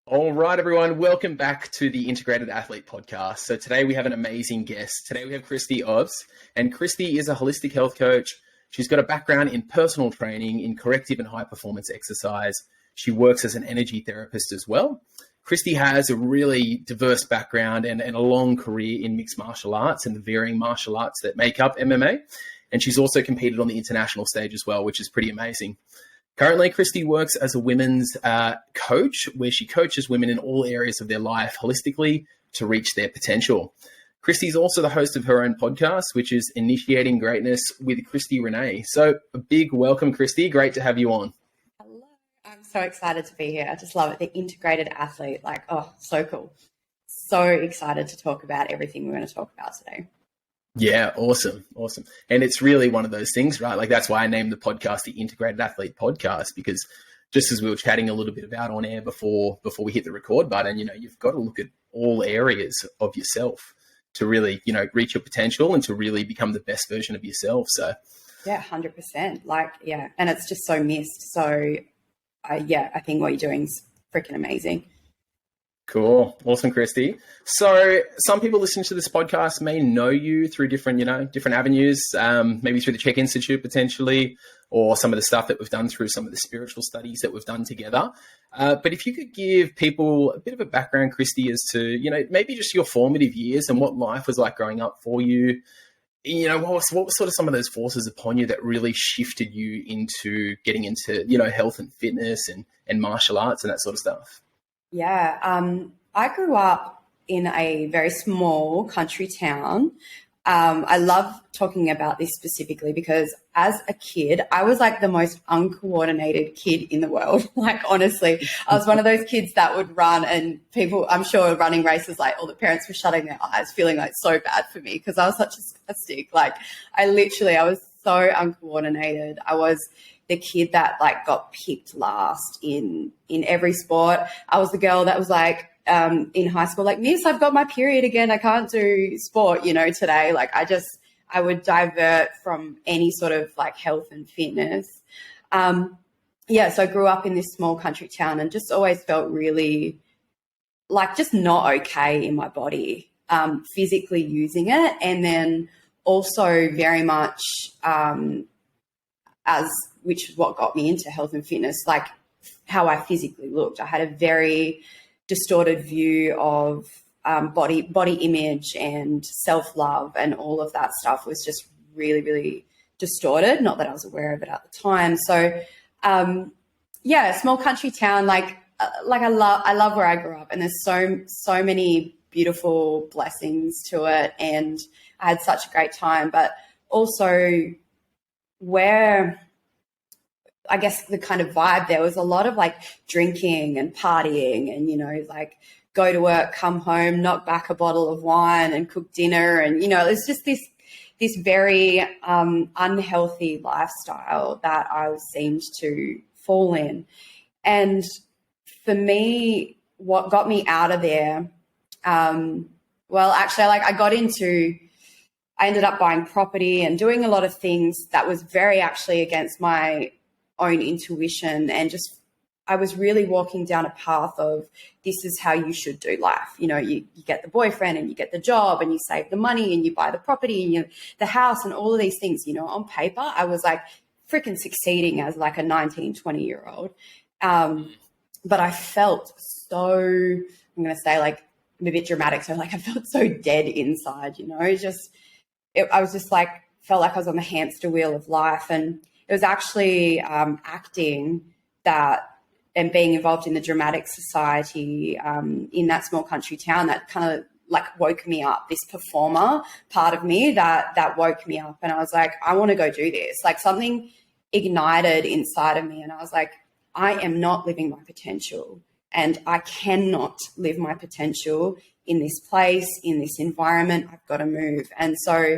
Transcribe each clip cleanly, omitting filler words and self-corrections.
All right, everyone. Welcome back to the Integrated Athlete Podcast. So today we have an amazing guest. Today we have Kristy Obst, and Kristy is a holistic health coach. She's got a background in personal training, in corrective and high performance exercise. She works as an energy therapist as well. Kristy has a really diverse background and a long career in mixed martial arts and the varying martial arts that make up MMA. And she's also competed on the international stage as well, which is pretty amazing. Currently, Kristy works as a women's coach, where she coaches women in all areas of their life holistically to reach their potential. Kristy's also the host of her own podcast, which is Initiating Greatness with Kristy Renae. So a big welcome, Kristy. Great to have you on. Hello. I'm so excited to be here. I just love it. The integrated athlete, so cool. So excited to talk about everything we're going to talk about today. Yeah, awesome. And it's really one of those things, right? Like that's why I named the podcast the Integrated Athlete Podcast, because just as we were chatting a little bit about on air before we hit the record button, you've got to look at all areas of yourself to really, reach your potential and to really become the best version of yourself. So yeah, 100%. And it's just so missed. So I think what you're doing is freaking amazing. Cool. Awesome, Kristy. So some people listening to this podcast may know you through different avenues, maybe through the Czech Institute potentially, or some of the stuff that we've done through some of the spiritual studies that we've done together. But if you could give people a bit of a background, Kristy, as to, maybe just your formative years and what life was like growing up for you. What was sort of some of those forces upon you that really shifted you into getting into, health and fitness and martial arts and that sort of stuff? Yeah, I grew up in a very small country town. I love talking about this specifically because as a kid, I was like the most uncoordinated kid in the world. Like, honestly, I was one of those kids that would run and people, I'm sure running races, like all the parents were shutting their eyes, feeling like so bad for me because I was such a stick. Like I was so uncoordinated. I was the kid that got picked last in every sport. I was the girl that was in high school, miss, I've got my period again. I can't do sport, today. I would divert from any sort of health and fitness. So I grew up in this small country town and just always felt really just not okay in my body, physically using it. And then also very much, which is what got me into health and fitness, how I physically looked. I had a very distorted view of body image and self-love, and all of that stuff was just really, really distorted. Not that I was aware of it at the time. So, small country town, I love where I grew up, and there's so many beautiful blessings to it, and I had such a great time. But also where I guess the kind of vibe there was a lot of drinking and partying and, go to work, come home, knock back a bottle of wine and cook dinner. And, it's just this very unhealthy lifestyle that I seemed to fall in. And for me, what got me out of there, I ended up buying property and doing a lot of things that was very actually against my own intuition, and just I was really walking down a path of this is how you should do life. You get the boyfriend and you get the job and you save the money and you buy the property and the house and all of these things. On paper, I was freaking succeeding as a 19, 20-year-old. But I felt so, I'm going to say I'm a bit dramatic. So I felt so dead inside, I was just felt like I was on the hamster wheel of life. And it was actually acting and being involved in the dramatic society in that small country town that kind of woke me up, this performer part of me that woke me up. And I was I want to go do this. Something ignited inside of me. And I was I am not living my potential, and I cannot live my potential in this place, in this environment. I've got to move. And so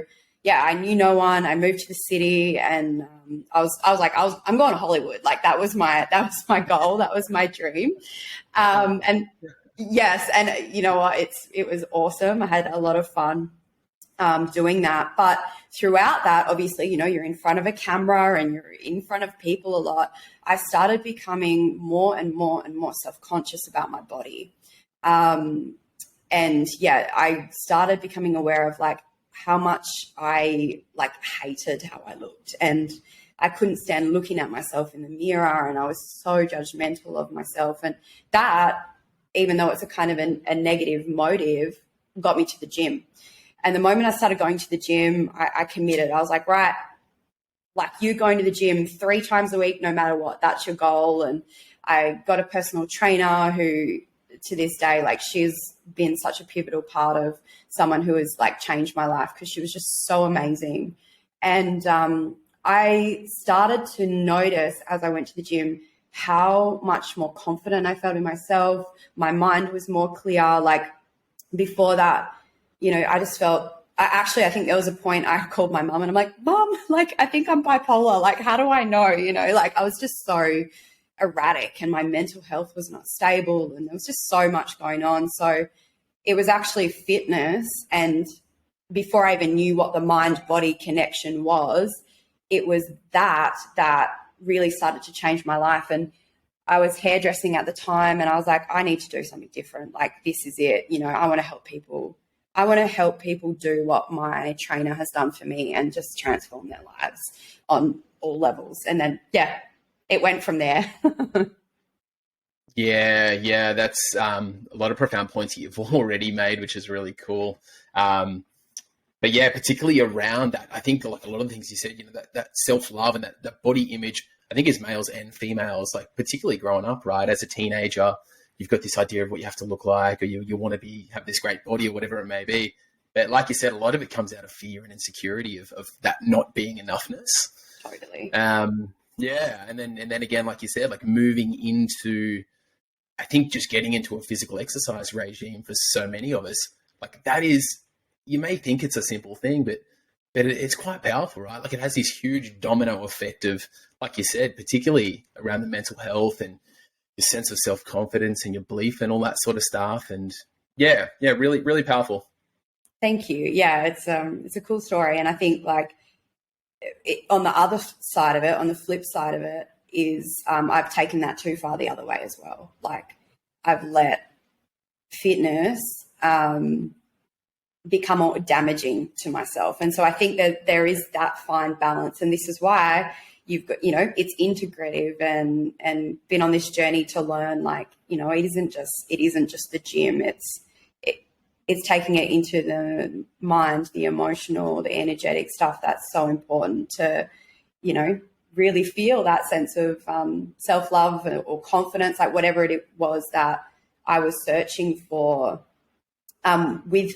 I knew no one. I moved to the city, and I'm going to Hollywood. That was my goal. That was my dream. And yes, and you know what? It was awesome. I had a lot of fun. doing that. But throughout that, obviously, you know, you're in front of a camera and you're in front of people a lot. I started becoming more and more and more self-conscious about my body. And yeah, I started becoming aware of like how much I like hated how I looked, and I couldn't stand looking at myself in the mirror, and I was so judgmental of myself. And that, even though it's a kind of a negative motive, got me to the gym. And the moment I started going to the gym, I committed. I was like, right, like you going to the gym 3 times a week, no matter what, that's your goal. And I got a personal trainer who, to this day, like she's been such a pivotal part of someone who has like changed my life, because she was just so amazing. And I started to notice as I went to the gym how much more confident I felt in myself. My mind was more clear. Like before that, you know, I just felt, I think there was a point I called my mum and I'm like, Mum, like, I think I'm bipolar. Like, how do I know? You know, like I was just so erratic and my mental health was not stable and there was just so much going on. So it was actually fitness. And before I even knew what the mind-body connection was, it was that really started to change my life. And I was hairdressing at the time and I was like, I need to do something different. Like, this is it. You know, I want to help people. I want to help people do what my trainer has done for me and just transform their lives on all levels. And then, yeah, it went from there. Yeah, that's a lot of profound points you've already made, which is really cool. But yeah, particularly around that, I think like a lot of the things you said, you know, that self-love and that body image, I think as males and females, like particularly growing up, right, as a teenager, you've got this idea of what you have to look like, or you want to have this great body or whatever it may be. But like you said, a lot of it comes out of fear and insecurity of that not being enoughness. Totally. Yeah. And then again, like you said, like moving into, I think just getting into a physical exercise regime for so many of us, like that is, you may think it's a simple thing, but it's quite powerful, right? Like it has this huge domino effect of, like you said, particularly around the mental health and your sense of self-confidence and your belief and all that sort of stuff. And yeah, really, really powerful. Thank you. Yeah, it's a cool story. And I think like on the other side of it, on the flip side of it is I've taken that too far the other way as well. Like I've let fitness become more damaging to myself. And so I think that there is that fine balance. And this is why you've got, you know, it's integrative and been on this journey to learn, like, you know, it isn't just the gym. It's taking it into the mind, the emotional, the energetic stuff that's so important to, you know, really feel that sense of self-love or confidence, like whatever it was that I was searching for with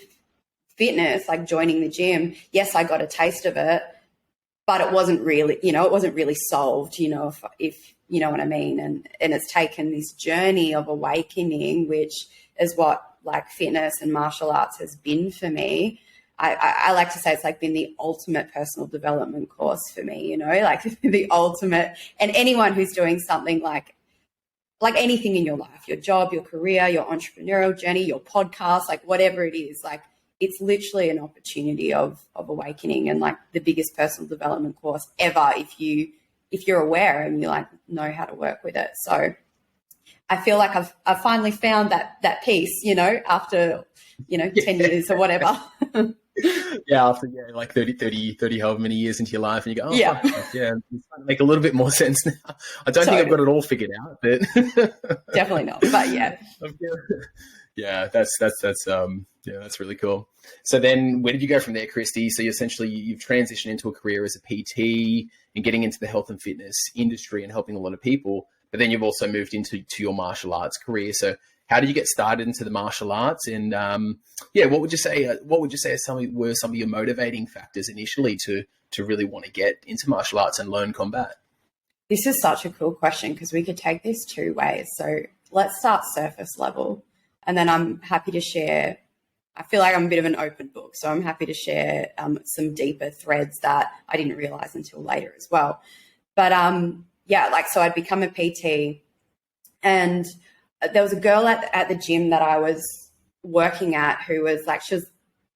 fitness, like joining the gym. Yes, I got a taste of it, but it wasn't really, you know, it wasn't really solved, you know, if you know what I mean. And it's taken this journey of awakening, which is what like fitness and martial arts has been for me. I like to say it's like been the ultimate personal development course for me, you know, like the ultimate. And anyone who's doing something like anything in your life, your job, your career, your entrepreneurial journey, your podcast, like whatever it is, like it's literally an opportunity of awakening and like the biggest personal development course ever if you're aware and you like know how to work with it. So I feel like I've finally found that piece, you know, after, you know, 10 years or whatever. Yeah, after like 30 however many years into your life, and you go, oh, yeah, fuck, yeah, it's starting to make a little bit more sense now. I don't think I've got it all figured out, but definitely not. But yeah, yeah, that's really cool. So then, where did you go from there, Kristy? So you've transitioned into a career as a PT and getting into the health and fitness industry and helping a lot of people. But then you've also moved into your martial arts career. So how did you get started into the martial arts? And what would you say were some of your motivating factors initially to really want to get into martial arts and learn combat? This is such a cool question because we could take this 2 ways. So let's start surface level, and then I'm happy to share. I feel like I'm a bit of an open book, so I'm happy to share some deeper threads that I didn't realize until later as well. But so I'd become a PT, and there was a girl at the gym that I was working at who was like, she was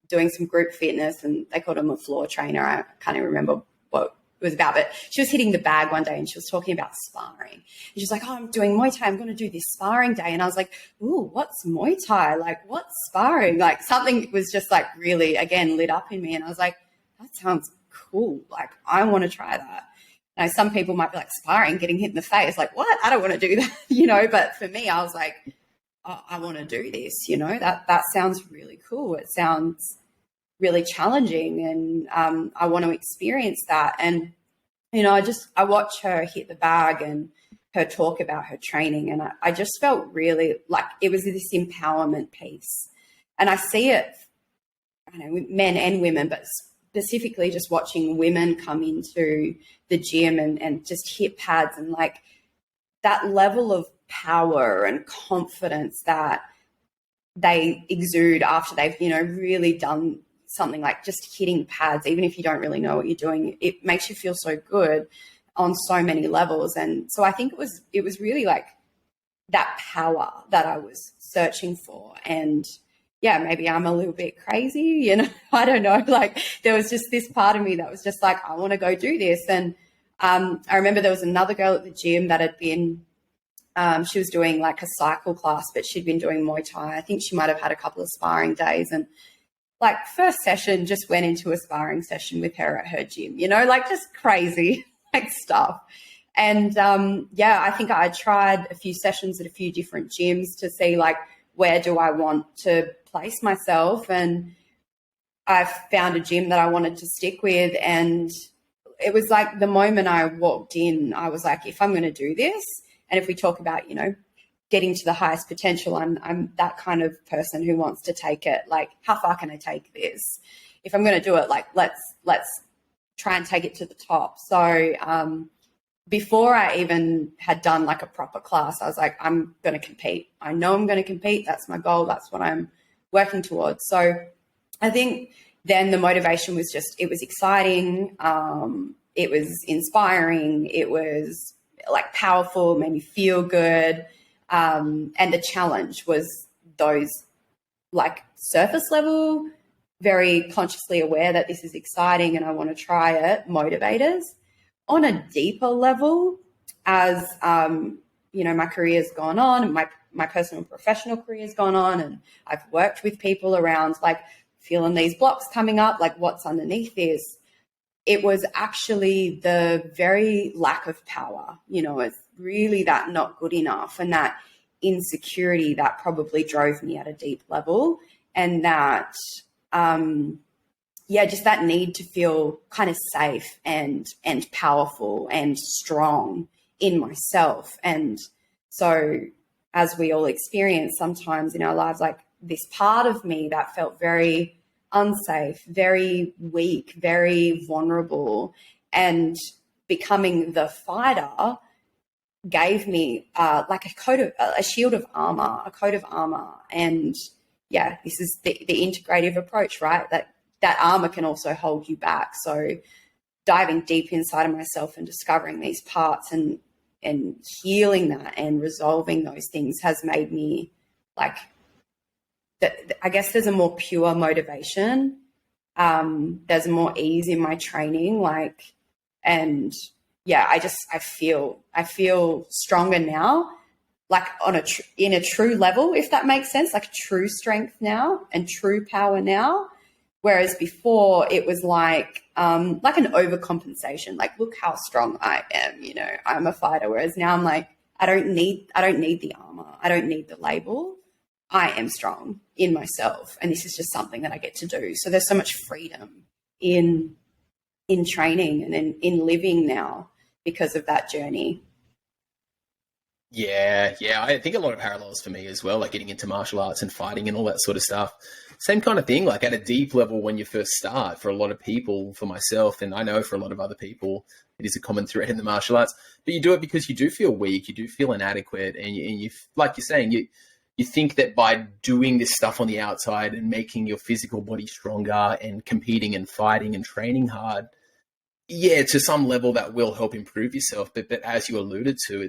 doing some group fitness, and they called him a floor trainer. I can't even remember what it was about, but she was hitting the bag one day and she was talking about sparring. And she was like, oh, I'm doing Muay Thai. I'm going to do this sparring day. And I was like, ooh, what's Muay Thai? Like, what's sparring? Like, something was just like really, again, lit up in me. And I was like, that sounds cool. Like, I want to try that. Now, some people might be like, sparring, getting hit in the face. Like, what? I don't want to do that, But for me, I was like, oh, I want to do this, that sounds really cool. It sounds really challenging, and I want to experience that. And, I watch her hit the bag and her talk about her training, and I just felt really like it was this empowerment piece. And I see it, with men and women, but specifically just watching women come into the gym and just hit pads, and like that level of power and confidence that they exude after they've, really done something like just hitting pads. Even if you don't really know what you're doing, it makes you feel so good on so many levels. And so I think it was really like that power that I was searching for. And yeah, maybe I'm a little bit crazy, I don't know. Like, there was just this part of me that was just like, I want to go do this. And I remember there was another girl at the gym that had been, she was doing like a cycle class, but she'd been doing Muay Thai. I think she might have had a couple of sparring days, and like first session just went into a sparring session with her at her gym, like just crazy like stuff. And I think I tried a few sessions at a few different gyms to see like, where do I want to place myself? And I found a gym that I wanted to stick with. And it was like the moment I walked in, I was like, if I'm going to do this, and if we talk about, getting to the highest potential, I'm that kind of person who wants to take it. Like, how far can I take this? If I'm going to do it, like, let's try and take it to the top. So before I even had done like a proper class, I was like, I'm going to compete. I know I'm going to compete. That's my goal. That's what I'm working towards. So I think then the motivation was just, it was exciting. It was inspiring. It was like powerful, made me feel good. And the challenge was those like surface level, very consciously aware that this is exciting and I want to try it, motivators. On a deeper level, as my career's gone on, and my personal and professional career's gone on, and I've worked with people around like feeling these blocks coming up, like what's underneath this. It was actually the very lack of power, it's really that not good enough, and that insecurity that probably drove me at a deep level, and that just that need to feel kind of safe and powerful and strong in myself. And so as we all experience sometimes in our lives, like this part of me that felt very unsafe, very weak, very vulnerable, and becoming the fighter gave me like a shield of armor, a coat of armor. And yeah, this is the integrative approach, right? That armor can also hold you back. So diving deep inside of myself and discovering these parts and healing that and resolving those things has made me like, I guess there's a more pure motivation. There's more ease in my training, and yeah, I feel stronger now, like in a true level, if that makes sense, like true strength now and true power now. Whereas before it was like an overcompensation, like, look how strong I am, I'm a fighter. Whereas now I'm like, I don't need the armor. I don't need the label. I am strong in myself. And this is just something that I get to do. So there's so much freedom in training and in living now because of that journey. Yeah. I think a lot of parallels for me as well, like getting into martial arts and fighting and all that sort of stuff. Same kind of thing, like at a deep level when you first start, for a lot of people, for myself, and I know for a lot of other people, it is a common thread in the martial arts, but you do it because you do feel weak, you do feel inadequate, and you like you're saying, you think that by doing this stuff on the outside and making your physical body stronger and competing and fighting and training hard, yeah, to some level that will help improve yourself. But as you alluded to,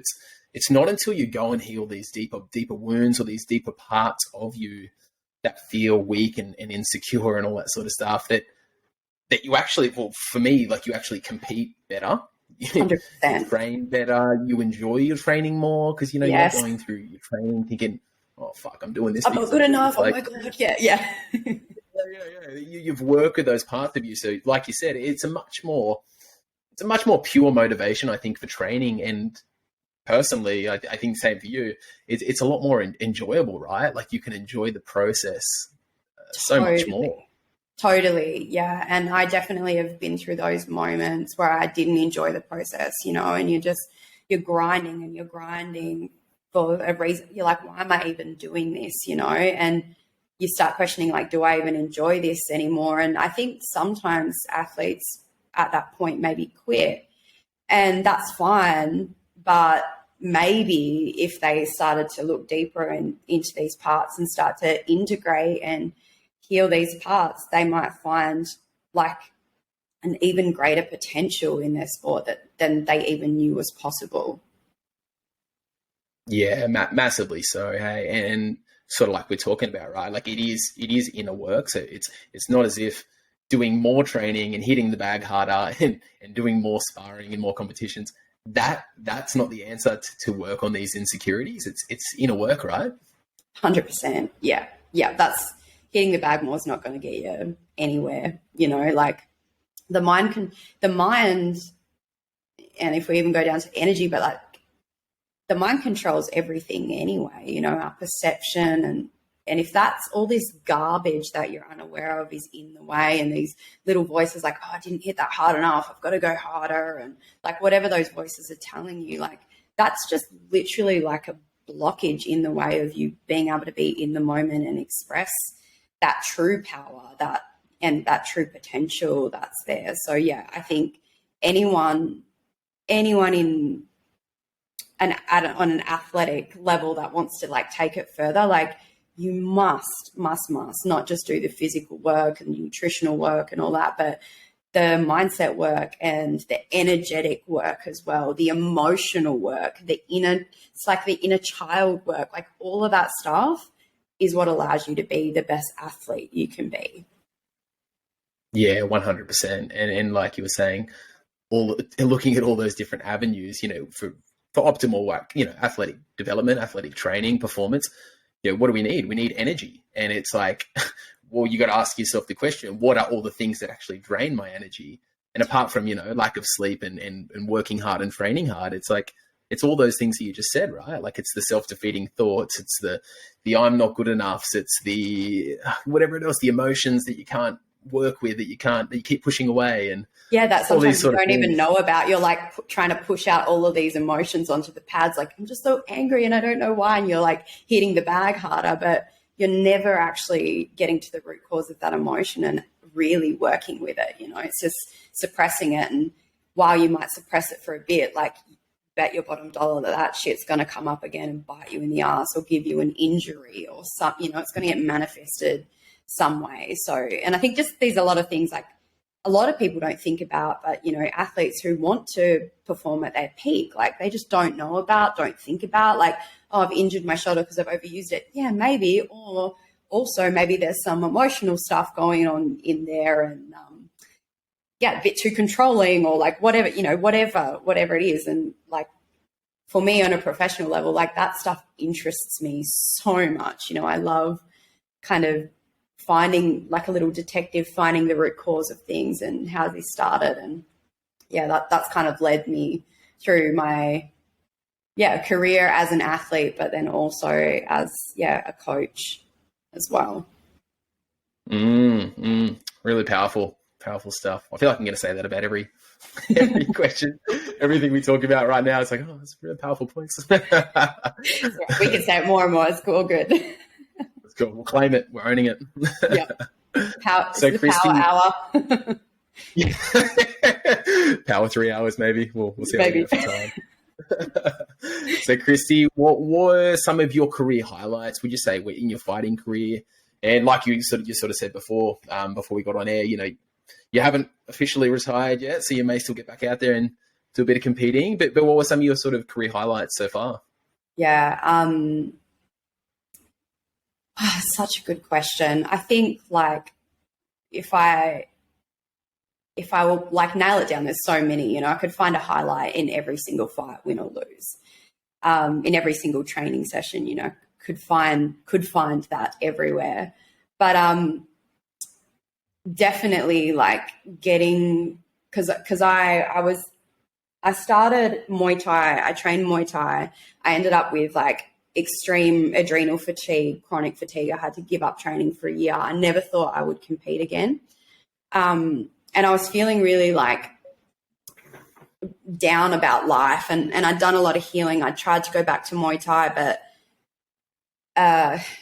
it's not until you go and heal these deeper wounds or these deeper parts of you feel weak and insecure and all that sort of stuff, that you actually, well, for me, like, you actually compete better. 100%. You train better, you enjoy your training more, because you're not going through your training thinking, oh fuck, I'm doing this. I'm not good enough. Like, oh my god, yeah. You've worked with those parts of you, so like you said, it's a much more pure motivation, I think, for training. And personally, I think same for you. It's a lot more enjoyable, right? Like, you can enjoy the process so much more. Totally, yeah. And I definitely have been through those moments where I didn't enjoy the process, and you're grinding for a reason. You're like, why am I even doing this, And you start questioning, like, do I even enjoy this anymore? And I think sometimes athletes at that point maybe quit, and that's fine. But maybe if they started to look deeper into these parts and start to integrate and heal these parts, they might find like an even greater potential in their sport than they even knew was possible. Yeah, massively so. Hey, and sort of like we're talking about, right? Like, it is inner work. So it's not as if doing more training and hitting the bag harder and doing more sparring and more competitions, that's not the answer to work on these insecurities. It's inner work, right? 100%. Yeah. That's hitting the bag more is not going to get you anywhere. Like the mind, and if we even go down to energy, but like the mind controls everything anyway. Our perception and if that's all this garbage that you're unaware of is in the way, and these little voices like, oh, I didn't hit that hard enough, I've got to go harder, and like whatever those voices are telling you, like that's just literally like a blockage in the way of you being able to be in the moment and express that true power and that true potential that's there. So yeah, I think anyone in on an athletic level that wants to like take it further, like you must not just do the physical work and nutritional work and all that, but the mindset work and the energetic work as well, the emotional work, it's like the inner child work, like all of that stuff is what allows you to be the best athlete you can be. Yeah, 100%. And like you were saying, looking at all those different avenues, for optimal work, athletic development, athletic training, performance, what do we need? We need energy. And it's like, well, you got to ask yourself the question, what are all the things that actually drain my energy? And apart from, lack of sleep and working hard and training hard, it's like, it's all those things that you just said, right? Like, it's the self-defeating thoughts, it's the I'm not good enough, it's the whatever it is, the emotions that you can't work with, that you keep pushing away. And yeah, that sometimes you don't even know about. You're like trying to push out all of these emotions onto the pads. Like, I'm just so angry and I don't know why. And you're like hitting the bag harder, but you're never actually getting to the root cause of that emotion and really working with it. It's just suppressing it. And while you might suppress it for a bit, like, bet your bottom dollar that shit's going to come up again and bite you in the ass or give you an injury or something, it's going to get manifested some way. So, and I think just there's a lot of things like a lot of people don't think about, but, athletes who want to perform at their peak, like they just don't think about like, oh, I've injured my shoulder because I've overused it. Yeah, maybe. Or also maybe there's some emotional stuff going on in there and, a bit too controlling or like whatever it is. And like for me on a professional level, like that stuff interests me so much. I love kind of finding like a little detective, finding the root cause of things and how this started. And that's kind of led me through my career as an athlete, but then also as a coach as well. Really powerful stuff. I feel like I'm going to say that about every question, everything we talk about right now. It's like, oh, that's really powerful points. We can say it more and more. It's cool. Good. It's cool. We'll claim it. We're owning it. Yeah. So Kristy, power hour. Power 3 hours, maybe. We'll see how we get for time. So Kristy, what were some of your career highlights, would you say, were in your fighting career? And like you sort of said before we got on air, you haven't officially retired yet, so you may still get back out there and do a bit of competing. But what were some of your sort of career highlights so far? Yeah, Such a good question. I think like if I will like nail it down, there's so many, I could find a highlight in every single fight, win or lose. In every single training session, could find that everywhere. But definitely like getting, because I started Muay Thai, I trained Muay Thai. I ended up with like extreme adrenal fatigue, chronic fatigue. I had to give up training for a year. I never thought I would compete again. And I was feeling really like down about life, and I'd done a lot of healing. I tried to go back to Muay Thai, but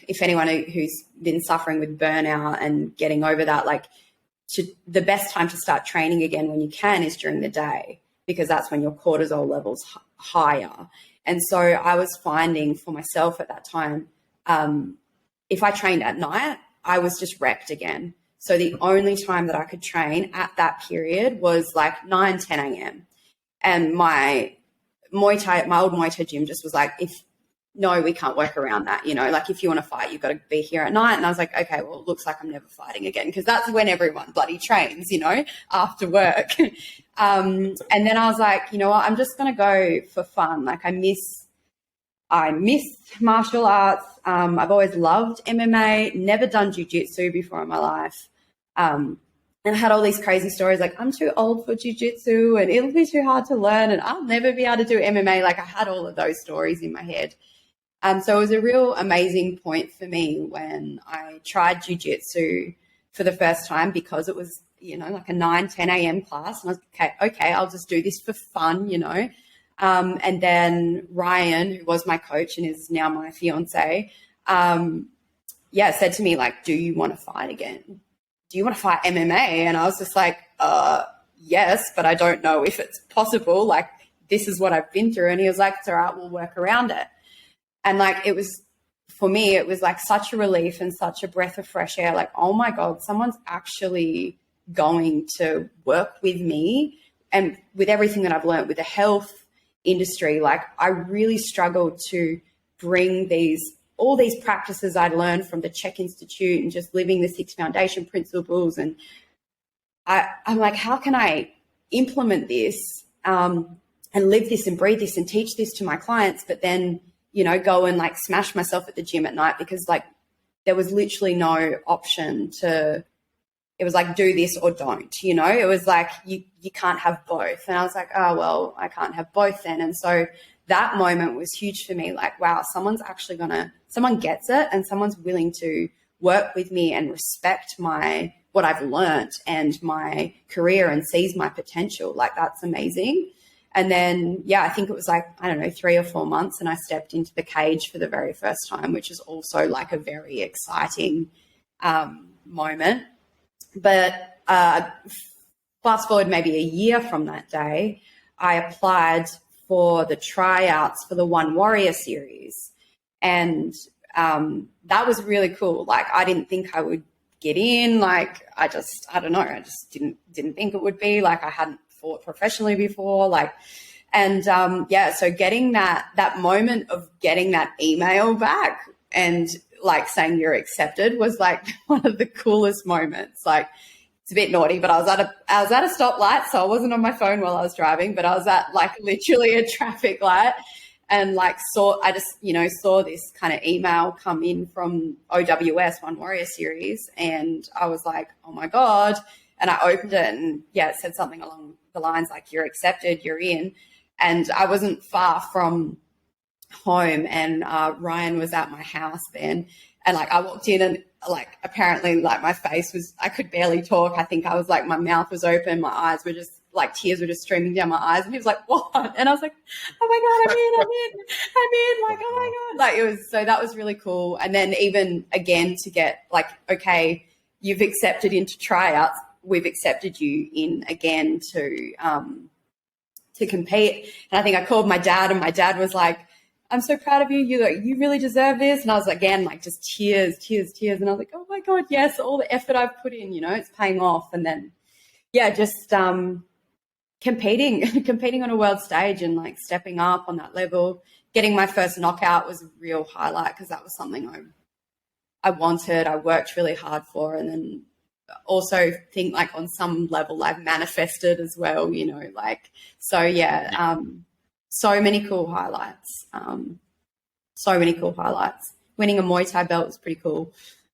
if anyone who's been suffering with burnout and getting over that, like the best time to start training again when you can is during the day, because that's when your cortisol level's higher. And so I was finding for myself at that time, if I trained at night, I was just wrecked again. So the only time that I could train at that period was like 9, 10 a.m. And my old Muay Thai gym just was like, no, we can't work around that. Like if you want to fight, you've got to be here at night. And I was like, okay, well, it looks like I'm never fighting again, because that's when everyone bloody trains, after work. And then I was like, you know what, I'm just going to go for fun. Like I miss martial arts. I've always loved MMA, never done jiu-jitsu before in my life. And I had all these crazy stories like, I'm too old for jiu-jitsu and it'll be too hard to learn and I'll never be able to do MMA. Like I had all of those stories in my head. So it was a real amazing point for me when I tried jiu-jitsu for the first time, because it was, like a 9, 10 a.m. class. And I was okay, I'll just do this for fun, And then Ryan, who was my coach and is now my fiance, said to me, like, do you want to fight again? Do you want to fight MMA? And I was just like, yes, but I don't know if it's possible. Like, this is what I've been through. And he was like, it's all right, we'll work around it. And like, for me, it was like such a relief and such a breath of fresh air. Like, oh my God, someone's actually going to work with me and with everything that I've learned with the health industry. Like I really struggled to bring all these practices I'd learned from the Czech Institute and just living the 6 foundation principles. And I'm like, how can I implement this and live this and breathe this and teach this to my clients, but then, go and like smash myself at the gym at night, because like there was literally no option it was like, do this or don't, it was like, you can't have both. And I was like, oh, well, I can't have both then. And so that moment was huge for me. Like, wow, someone gets it and someone's willing to work with me and respect what I've learned and my career and sees my potential. Like, that's amazing. And then, I think it was like, I don't know, 3 or 4 months, and I stepped into the cage for the very first time, which is also like a very exciting moment. But fast forward maybe a year from that day, I applied for the tryouts for the One Warrior series. And that was really cool. Like, I didn't think I would get in. Like, I don't know. I just didn't think it would be. Like, I hadn't fought professionally before. Like, and so getting that moment of getting that email back and like saying you're accepted was like one of the coolest moments. Like, it's a bit naughty, but I was at a stoplight, so I wasn't on my phone while I was driving, but I was at like literally a traffic light, and like saw this kind of email come in from OWS, One Warrior Series, and I was like, oh my God. And I opened it, and it said something along the lines like, you're accepted, you're in. And I wasn't far from home, and Ryan was at my house then, and like I walked in, and like apparently like my face was, I could barely talk. I think I was like, my mouth was open, my eyes were just like, tears were just streaming down my eyes, and he was like, what? And I was like, oh my God, I'm in, like, oh my God. Like, it was, so that was really cool. And then even again to get like, okay, you've accepted into tryouts, we've accepted you in again to compete. And I think I called my dad, and my dad was like, I'm so proud of you. You really deserve this. And I was again, like, just tears. And I was like, oh my God, yes, all the effort I've put in, it's paying off. And then, just competing on a world stage and like stepping up on that level, getting my first knockout was a real highlight, because that was something wanted, I worked really hard for, and then also think like on some level I've manifested as well, you know, like, so yeah, so many cool highlights. Winning a Muay Thai belt was pretty cool.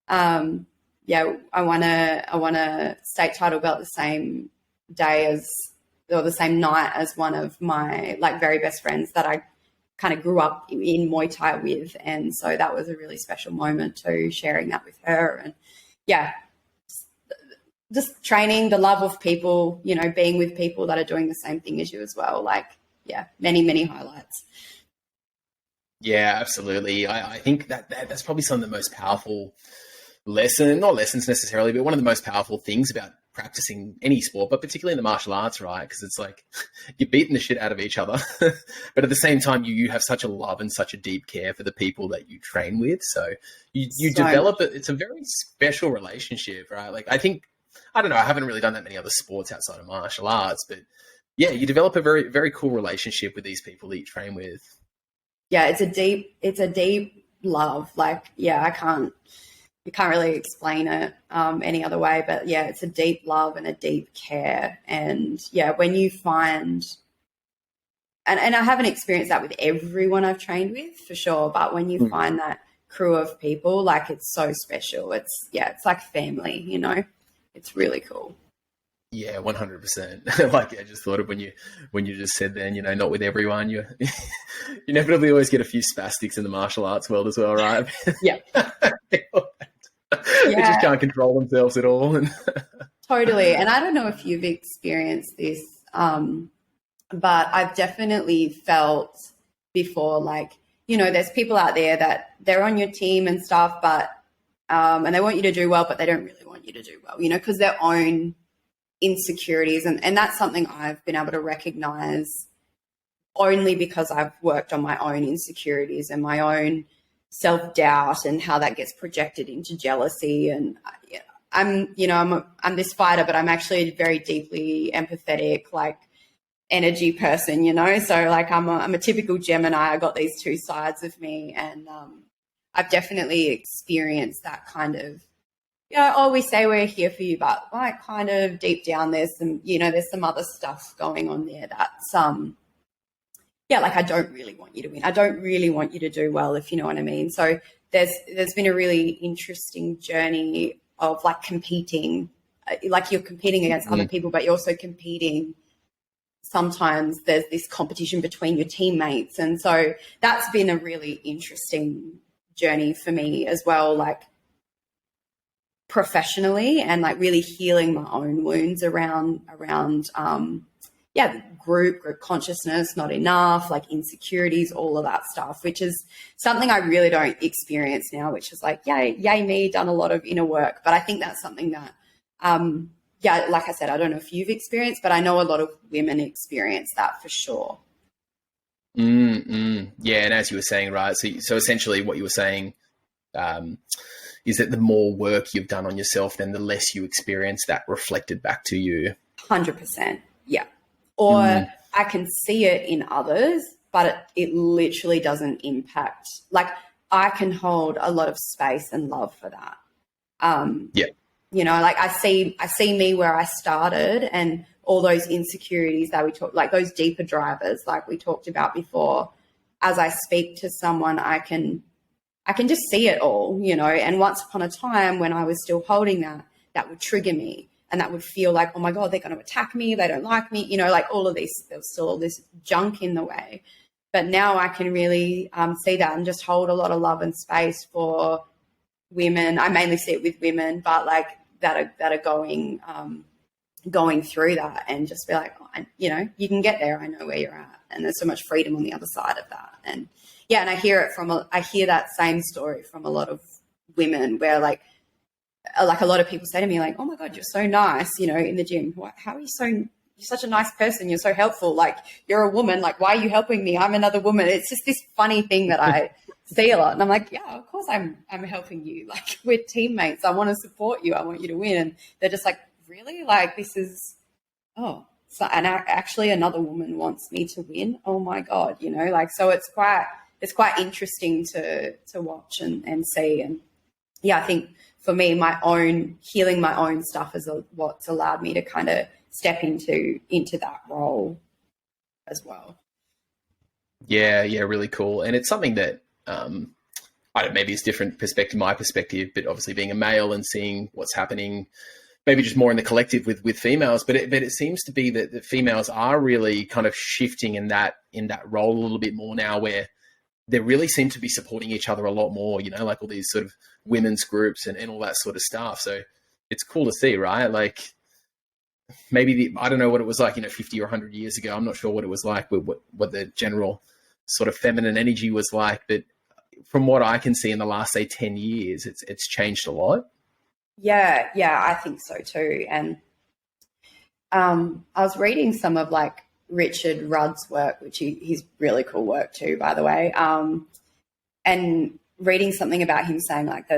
Yeah, I won a state title belt the same day or the same night as one of my like very best friends that I kind of grew up in Muay Thai with. And so that was a really special moment too, sharing that with her. And yeah, just training, the love of people, you know, being with people that are doing the same thing as you as well. Like, yeah, many, many highlights. Yeah, absolutely. I think that's probably some of the most powerful not lessons necessarily, but one of the most powerful things about practicing any sport, but particularly in the martial arts, right? Because it's like you're beating the shit out of each other, but at the same time, you have such a love and such a deep care for the people that you train with. So you develop it. It's a very special relationship, right? Like I think, I don't know, I haven't really done that many other sports outside of martial arts, but yeah, you develop a very, very cool relationship with these people that you train with. Yeah, it's a deep love. Like, yeah, you can't really explain it any other way, but yeah, it's a deep love and a deep care. And yeah, when you find, and I haven't experienced that with everyone I've trained with for sure, but when you find that crew of people, like it's so special. It's like family, you know, it's really cool. Yeah, 100%. Like I just thought of when you just said then, you know, not with everyone. You inevitably always get a few spastics in the martial arts world as well, right? Yeah. They just can't control themselves at all. Totally. And I don't know if you've experienced this, but I've definitely felt before, like, you know, there's people out there that they're on your team and stuff, but and they want you to do well, but they don't really want you to do well, you know, because their own insecurities. And that's something I've been able to recognize only because I've worked on my own insecurities and my own self-doubt and how that gets projected into jealousy. And I'm this fighter, but I'm actually a very deeply empathetic, like, energy person, you know? So like I'm a typical Gemini. I got these two sides of me, and I've definitely experienced that kind of, you know, oh, we say we're here for you, but like kind of deep down there's some other stuff going on there that's like I don't really want you to win. I don't really want you to do well, if you know what I mean. So there's been a really interesting journey of like competing, like you're competing against other people, but you're also competing. Sometimes there's this competition between your teammates. And so that's been a really interesting journey for me as well, like professionally, and like really healing my own wounds around group consciousness, not enough, like insecurities, all of that stuff, which is something I really don't experience now, which is like, yay me, done a lot of inner work. But I think that's something that, like I said, I don't know if you've experienced, but I know a lot of women experience that for sure. Yeah, and as you were saying, right, so essentially what you were saying is that the more work you've done on yourself, then the less you experience that reflected back to you. 100%, yeah. Or I can see it in others, but it literally doesn't impact. Like I can hold a lot of space and love for that. You know, like I see me where I started, and all those insecurities that we talked, like those deeper drivers, like we talked about before. As I speak to someone, I can just see it all, you know. And once upon a time, when I was still holding that would trigger me. And that would feel like, oh my God, they're going to attack me. They don't like me. You know, like all of these, there's still all this junk in the way. But now I can really see that and just hold a lot of love and space for women. I mainly see it with women, but like that are going through that, and just be like, oh, you know, you can get there. I know where you're at. And there's so much freedom on the other side of that. And yeah, and I hear that same story from a lot of women where like a lot of people say to me like, oh my God, you're so nice, you know, in the gym. How are you you're such a nice person. You're so helpful. Like you're a woman. Like, why are you helping me? I'm another woman. It's just this funny thing that I see a lot. And I'm like, yeah, of course I'm helping you. Like we're teammates. I want to support you. I want you to win. And they're just like, really? Like this is, and actually another woman wants me to win. Oh my God. You know, like, so it's quite interesting to watch and see. And yeah, I think for me, my own healing, my own stuff is what's allowed me to kind of step into that role as well. Yeah, really cool. And it's something that I don't, maybe it's different perspective, my perspective, but obviously being a male and seeing what's happening, maybe just more in the collective with females, but it seems to be that the females are really kind of shifting in that role a little bit more now, where they really seem to be supporting each other a lot more, like all these sort of women's groups and all that sort of stuff. So it's cool to see, right? Like maybe I don't know what it was like, 50 or 100 years ago. I'm not sure what it was like, what the general sort of feminine energy was like, but from what I can see in the last, say, 10 years, it's changed a lot. Yeah, I think so too. And I was reading some of like Richard Rudd's work, which he's really cool work too, by the way. And reading something about him saying like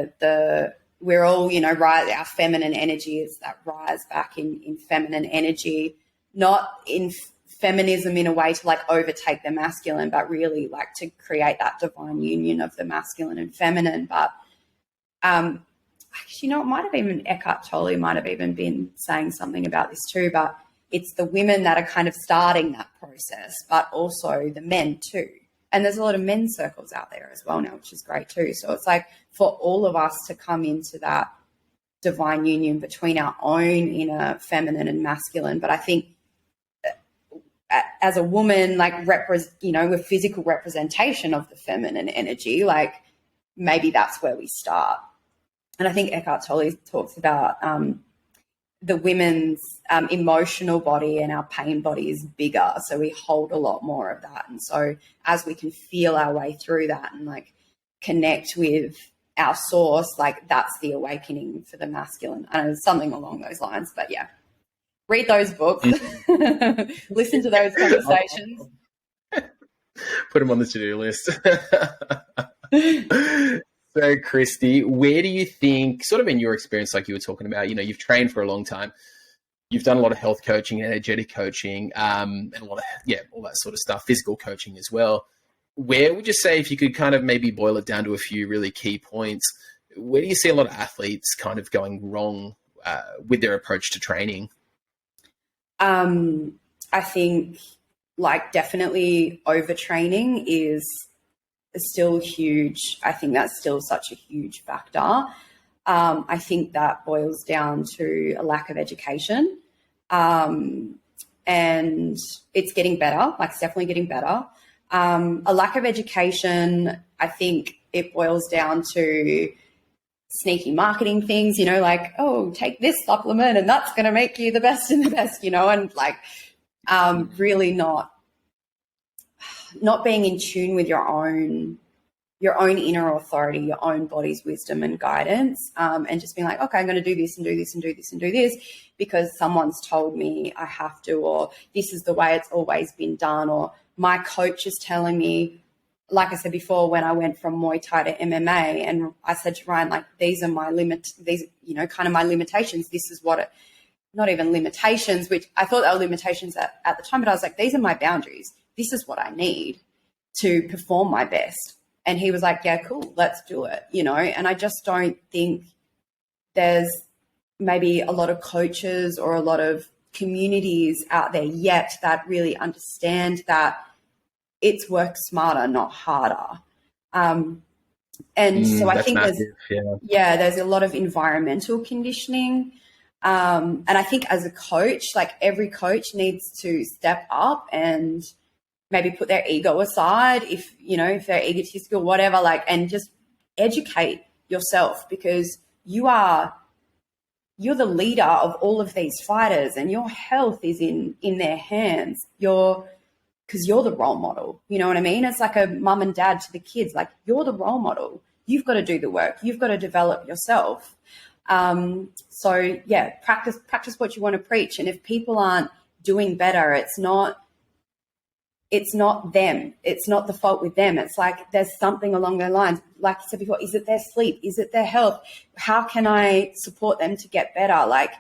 we're all, right, our feminine energy is that rise back in feminine energy, not in feminism in a way to like overtake the masculine, but really like to create that divine union of the masculine and feminine. But actually, it might have even Eckhart Tolle might have even been saying something about this too, but it's the women that are kind of starting that process, but also the men too. And there's a lot of men's circles out there as well now, which is great too. So it's like for all of us to come into that divine union between our own inner feminine and masculine. But I think as a woman, like, with physical representation of the feminine energy, like maybe that's where we start. And I think Eckhart Tolle talks about the women's emotional body and our pain body is bigger. So we hold a lot more of that. And so as we can feel our way through that and like connect with our source, like that's the awakening for the masculine. And something along those lines. But yeah, read those books, listen to those conversations. Put them on the to-do list. So, Kristy, where do you think, sort of in your experience, like you were talking about, you've trained for a long time, you've done a lot of health coaching, energetic coaching, and a lot of, all that sort of stuff, physical coaching as well. Where would you say, if you could kind of maybe boil it down to a few really key points, where do you see a lot of athletes kind of going wrong with their approach to training? I think like definitely overtraining is still huge. I think that's still such a huge factor. I think that boils down to a lack of education. And it's getting better, like it's definitely getting better. A lack of education, I think it boils down to sneaky marketing things, like, oh, take this supplement and that's going to make you the best in the best, and like really not being in tune with your own inner authority, your own body's wisdom and guidance, and just being like, okay, I'm going to do this and do this and do this and do this because someone's told me I have to, or this is the way it's always been done, or my coach is telling me. Like I said before, when I went from Muay Thai to MMA, and I said to Ryan, like, these are my kind of my limitations. This is what not even limitations, which I thought they were limitations at the time, but I was like, these are my boundaries. This is what I need to perform my best. And he was like, yeah, cool, let's do it, and I just don't think there's maybe a lot of coaches or a lot of communities out there yet that really understand that it's work smarter, not harder. So I think there's a lot of environmental conditioning. And I think as a coach, like every coach needs to step up and maybe put their ego aside if they're egotistical, whatever, like, and just educate yourself because you're the leader of all of these fighters and your health is in their hands. Because you're the role model, you know what I mean? It's like a mum and dad to the kids, like you're the role model. You've got to do the work. You've got to develop yourself. So yeah, practice what you want to preach. And if people aren't doing better, it's not them. It's not the fault with them. It's like there's something along their lines. Like I said before, is it their sleep? Is it their health? How can I support them to get better? Like,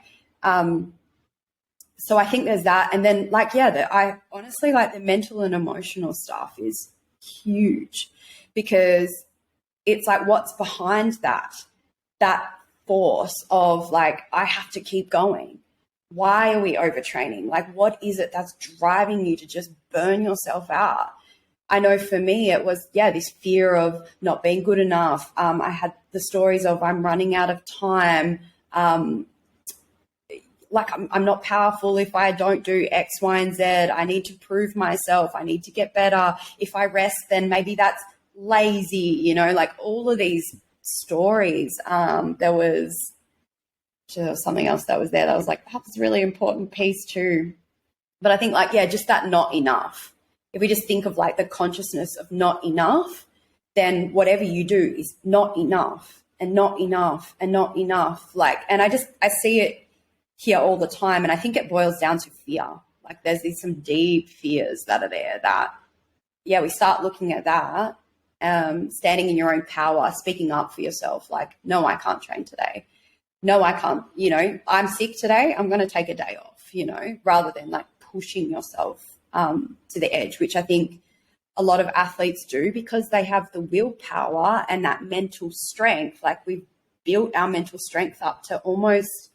so I think there's that. And then I honestly like the mental and emotional stuff is huge because it's like what's behind that. that force of like, I have to keep going. Why are we overtraining? Like, what is it that's driving you to just burn yourself out? I know for me, it was, this fear of not being good enough. I had the stories of I'm running out of time. Like I'm not powerful if I don't do X, Y, and Z. I need to prove myself. I need to get better. If I rest, then maybe that's lazy, like all of these stories. There was something else that was there that was like, that's a really important piece too. But I think like, just that not enough. If we just think of like the consciousness of not enough, then whatever you do is not enough and not enough and not enough. Like, and I see it here all the time. And I think it boils down to fear. Like there's some deep fears that are there that, we start looking at that, standing in your own power, speaking up for yourself. Like, no, I can't train today. No, I can't, I'm sick today. I'm going to take a day off, rather than like pushing yourself to the edge, which I think a lot of athletes do because they have the willpower and that mental strength. Like we've built our mental strength up to almost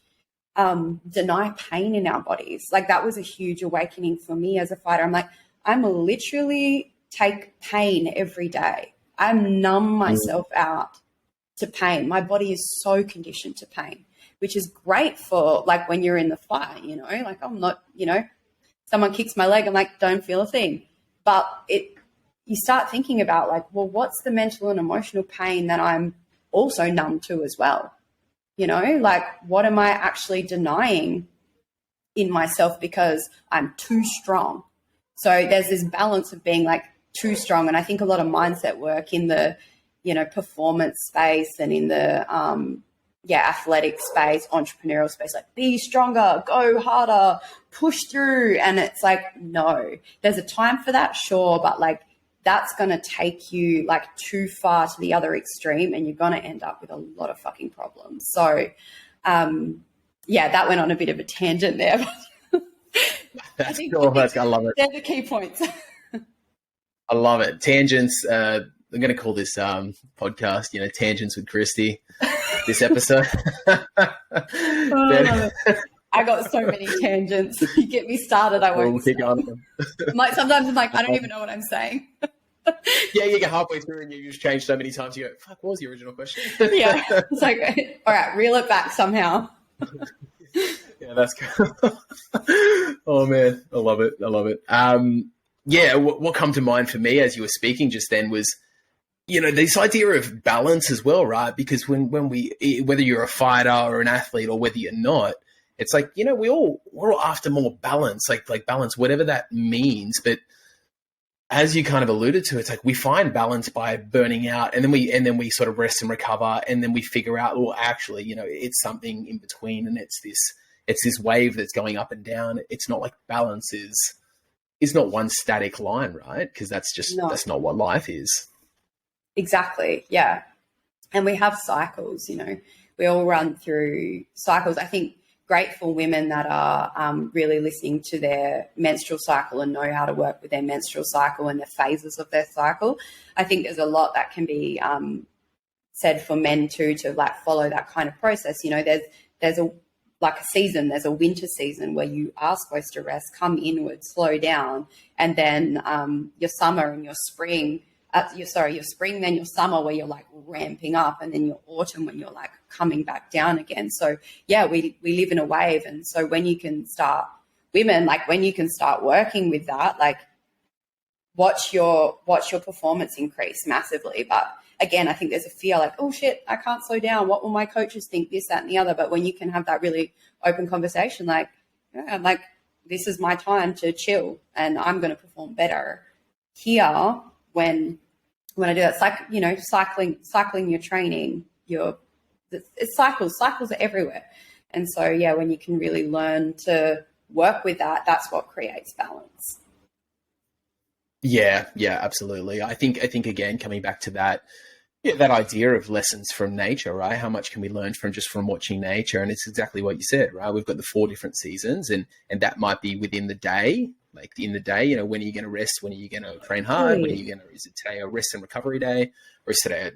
deny pain in our bodies. Like that was a huge awakening for me as a fighter. I'm like, I'm literally take pain every day. I numb myself out to pain. My body is so conditioned to pain, which is great for like when you're in the fight, like I'm not, someone kicks my leg, I'm like, don't feel a thing. But you start thinking about like, well, what's the mental and emotional pain that I'm also numb to as well? Like what am I actually denying in myself because I'm too strong? So there's this balance of being like too strong. And I think a lot of mindset work in the, performance space and in the, athletic space, entrepreneurial space, like be stronger, go harder, push through. And it's like, no, there's a time for that, sure. But like, that's going to take you like too far to the other extreme and you're going to end up with a lot of fucking problems. So, that went on a bit of a tangent there. That's cool. I love it. They're the key points. I love it. Tangents. I'm going to call this podcast, Tangents with Kristy. This episode. I got so many tangents. You get me started, I won't. Like sometimes I'm like, I don't even know what I'm saying. You get halfway through and you just change so many times. You go, "Fuck, what was the original question?" It's like, all right, reel it back somehow. Yeah, that's cool. Oh man, I love it. What come to mind for me as you were speaking just then was, this idea of balance as well, right? Because when we, whether you're a fighter or an athlete or whether you're not, it's like, we're all after more balance, like balance, whatever that means. But as you kind of alluded to, it's like we find balance by burning out and then we sort of rest and recover. And then we figure out, well, actually, it's something in between and it's this wave that's going up and down. It's not like balance is not one static line, right? Because that's not what life is. Exactly. Yeah. And we have cycles, we all run through cycles. I think great for women that are really listening to their menstrual cycle and know how to work with their menstrual cycle and the phases of their cycle. I think there's a lot that can be said for men too, to like follow that kind of process. There's a season, there's a winter season where you are supposed to rest, come inward, slow down, and then your summer and your spring, your spring, then your summer where you're like ramping up, and then your autumn when you're like coming back down again. So we live in a wave. And so when you can start working with that, like watch your performance increase massively. But again, I think there's a fear like, oh shit, I can't slow down. What will my coaches think? This, that, and the other. But when you can have that really open conversation, like this is my time to chill and I'm going to perform better here when I do that. It's like, cycling your training, it's cycles are everywhere. And so, when you can really learn to work with that, that's what creates balance. Yeah, absolutely. I think again, coming back to that, that idea of lessons from nature, right? How much can we learn from watching nature? And it's exactly what you said, right? We've got the 4 different seasons and that might be within the day. Like in the day, when are you going to rest? When are you going to train hard? When are you going to, is it today a rest and recovery day? Or is today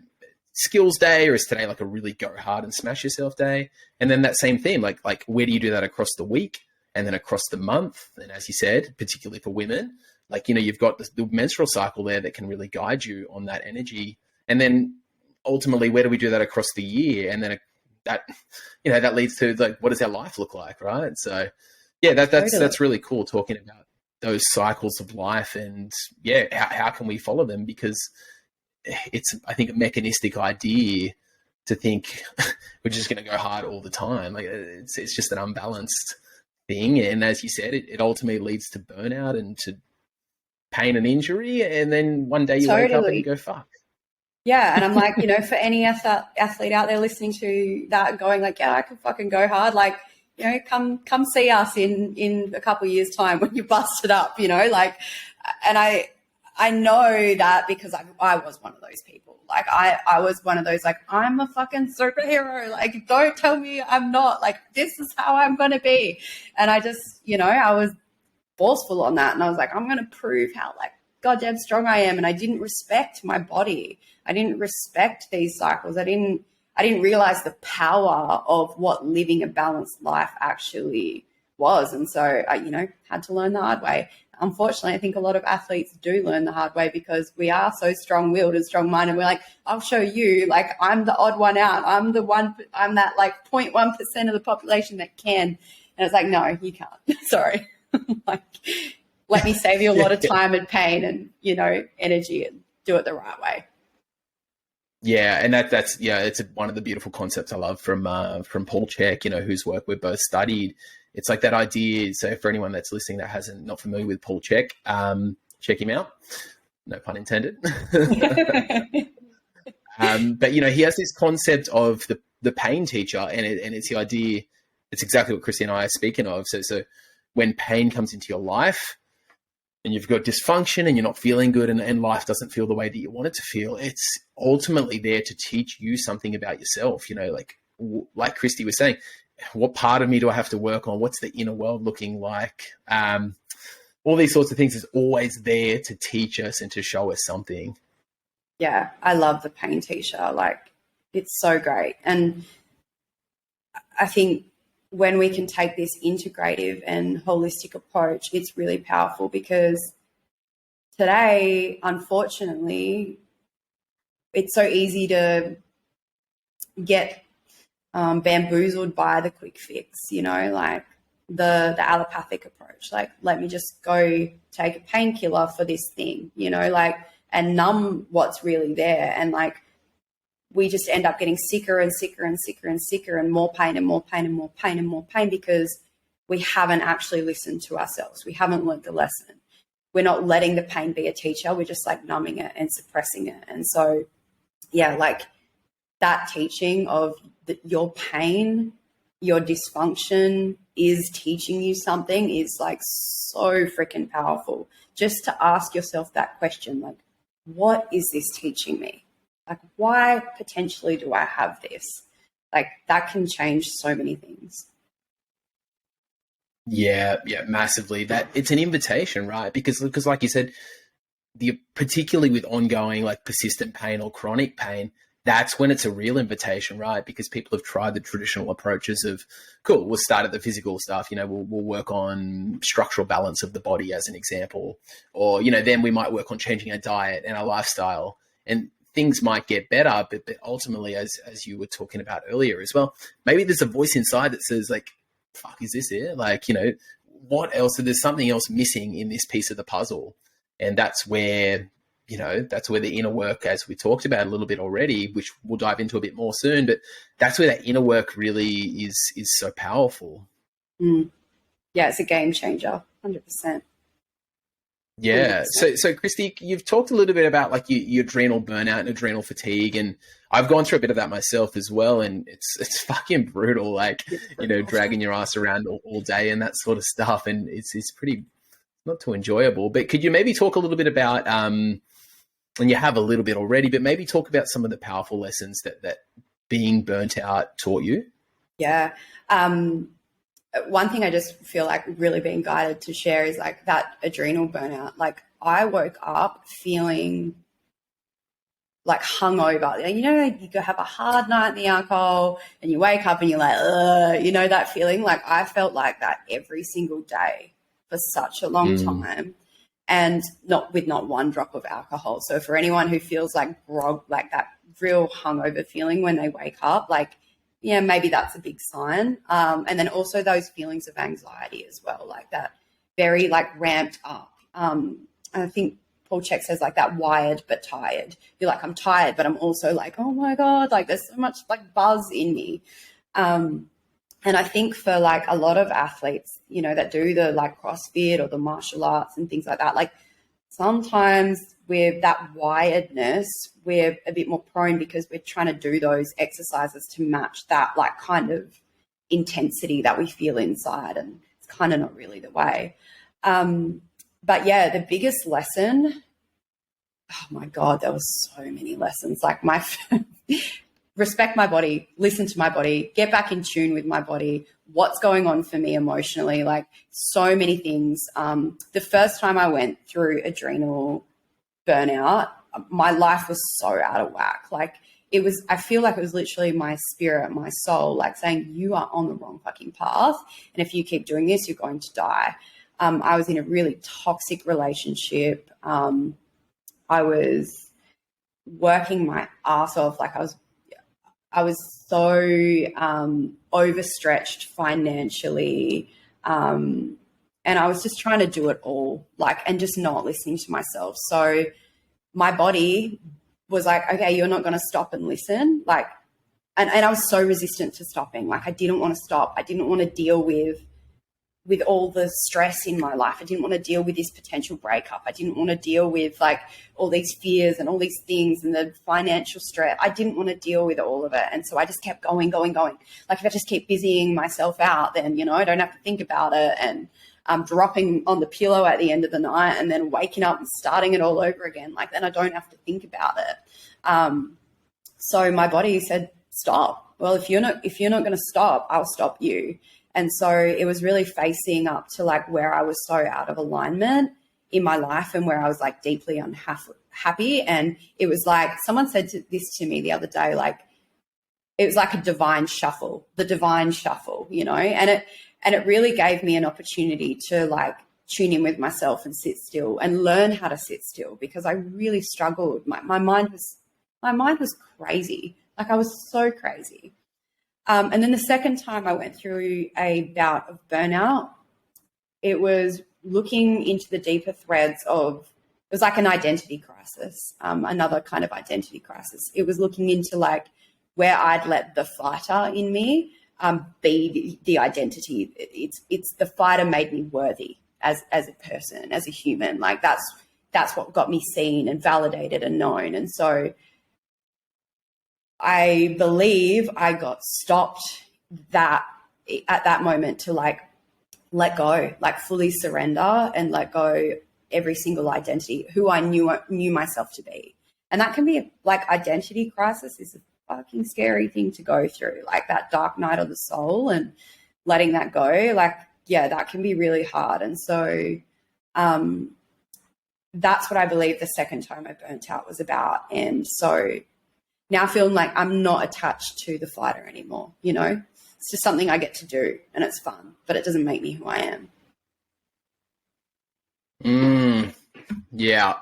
skills day, or is today like a really go hard and smash yourself day? And then that same theme, like where do you do that across the week and then across the month? And as you said, particularly for women, like, you've got the menstrual cycle there that can really guide you on that energy. And then ultimately, where do we do that across the year? And then that leads to like, what does our life look like? Right. So yeah, that's really cool, talking about those cycles of life, and how can we follow them? Because it's, I think, a mechanistic idea to think we're just going to go hard all the time. Like, it's just an unbalanced thing. And as you said, it ultimately leads to burnout and to pain and injury. And then one day you wake up and you go, fuck. Yeah. And I'm like, for any athlete out there listening to that, going like, yeah, I can fucking go hard. Like, come see us in a couple of years' time when you bust it up, like, and I know that because I was one of those people. Like, I was one of those, like, I'm a fucking superhero. Like, don't tell me I'm not. Like, this is how I'm going to be. And I just, I was forceful on that. And I was like, I'm going to prove how, like, goddamn strong I am. And I didn't respect my body. I didn't respect these cycles. I didn't realize the power of what living a balanced life actually was. And so I, had to learn the hard way. Unfortunately, I think a lot of athletes do learn the hard way because we are so strong-willed and strong-minded. We're like, I'll show you, like, I'm the odd one out. I'm that like 0.1% of the population that can. And it's like, no, you can't. Sorry. Like, let me save you a lot of time and pain and, energy, and do it the right way. Yeah, and that's it's one of the beautiful concepts I love from Paul Chek, whose work we've both studied. It's like that idea. So for anyone that's listening that not familiar with Paul Chek, check him out. No pun intended. But he has this concept of the pain teacher, and it's the idea. It's exactly what Kristy and I are speaking of. So when pain comes into your life, and you've got dysfunction and you're not feeling good, and life doesn't feel the way that you want it to feel, it's ultimately there to teach you something about yourself. Like Kristy was saying, what part of me do I have to work on? What's the inner world looking like? All these sorts of things is always there to teach us and to show us something. Yeah, I love the pain teacher. Like, it's so great. And I think when we can take this integrative and holistic approach, it's really powerful, because today, unfortunately, it's so easy to get bamboozled by the quick fix, like the allopathic approach. Like, let me just go take a painkiller for this thing, and numb what's really there. And like, we just end up getting sicker and sicker and sicker and sicker, and more pain and more pain and more pain and more pain, because we haven't actually listened to ourselves. We haven't learned the lesson. We're not letting the pain be a teacher. We're just like numbing it and suppressing it. And so, yeah, like that teaching of your pain, your dysfunction is teaching you something is like so freaking powerful. Just to ask yourself that question, like, what is this teaching me? Like, why potentially do I have this? Like, that can change so many things. Yeah, massively. That it's an invitation, right? Because like you said, particularly with ongoing, like, persistent pain or chronic pain, that's when it's a real invitation, right? Because people have tried the traditional approaches of, cool, we'll start at the physical stuff, we'll work on structural balance of the body as an example, or, then we might work on changing our diet and our lifestyle, and things might get better, but ultimately, as you were talking about earlier as well, maybe there's a voice inside that says, like, fuck, is this it? Like, what else? There's something else missing in this piece of the puzzle. And that's where, the inner work, as we talked about a little bit already, which we'll dive into a bit more soon, but that's where that inner work really is so powerful. Yeah, it's a game changer, 100%. Yeah. So Kristy, you've talked a little bit about like your adrenal burnout and adrenal fatigue, and I've gone through a bit of that myself as well. And it's fucking brutal, like, dragging your ass around all day and that sort of stuff. And it's pretty not too enjoyable, but could you maybe talk a little bit about, and you have a little bit already, but maybe talk about some of the powerful lessons that being burnt out taught you? Yeah. One thing I just feel like really being guided to share is like that adrenal burnout. Like, I woke up feeling like hungover. You know, you go have a hard night in the alcohol and you wake up and you're like, ugh, you know, that feeling. Like I felt like that every single day for such a long time, and not one drop of alcohol. So for anyone who feels like grog, like that real hungover feeling when they wake up, like, yeah, maybe that's a big sign. And then also those feelings of anxiety as well, like that very like ramped up. I think Paul Chek says like that wired but tired. You're like, I'm tired, but I'm also like, oh my God, like there's so much like buzz in me. And I think for like a lot of athletes, you know, that do the like CrossFit or the martial arts and things like that, like sometimes with that wiredness, we're a bit more prone because we're trying to do those exercises to match that like kind of intensity that we feel inside. And it's kind of not really the way. But yeah, the biggest lesson, oh my God, there was so many lessons. Like respect my body, listen to my body, get back in tune with my body, what's going on for me emotionally, like so many things. The first time I went through adrenal burnout, my life was so out of whack. Like I feel like it was literally my spirit, my soul, like saying, you are on the wrong fucking path. And if you keep doing this, you're going to die. I was in a really toxic relationship. I was working my ass off. Like I was so overstretched financially. And I was just trying to do it all, like, and just not listening to myself. So my body was like, okay, you're not going to stop and listen. Like, and I was so resistant to stopping. Like I didn't want to stop. I didn't want to deal with all the stress in my life. I didn't want to deal with this potential breakup. I didn't want to deal with like all these fears and all these things and the financial stress. I didn't want to deal with all of it. And so I just kept going. Like if I just keep busying myself out, then, you know, I don't have to think about it. And I'm dropping on the pillow at the end of the night and then waking up and starting it all over again. Like then I don't have to think about it. So my body said, stop. Well, if you're not going to stop, I'll stop you. And so it was really facing up to like where I was so out of alignment in my life and where I was like deeply unhappy. And it was like, someone said this to me the other day, like, it was like the divine shuffle, you know, and it really gave me an opportunity to like tune in with myself and sit still and learn how to sit still, because I really struggled. My mind was crazy. Like I was so crazy. And then the second time I went through a bout of burnout, it was looking into the deeper threads of, it was like an identity crisis, another kind of identity crisis. It was looking into like where I'd let the fighter in me be the identity. It's the fighter made me worthy as a person, as a human. Like that's what got me seen and validated and known. And so I believe I got stopped at that moment to like let go, like fully surrender and let go every single identity, who I knew myself to be. And that can be like identity crisis is a fucking scary thing to go through, like that dark night of the soul and letting that go. Like, yeah, that can be really hard. And so that's what I believe the second time I burnt out was about. And so now feeling like I'm not attached to the fighter anymore, you know, it's just something I get to do and it's fun, but it doesn't make me who I am. Yeah.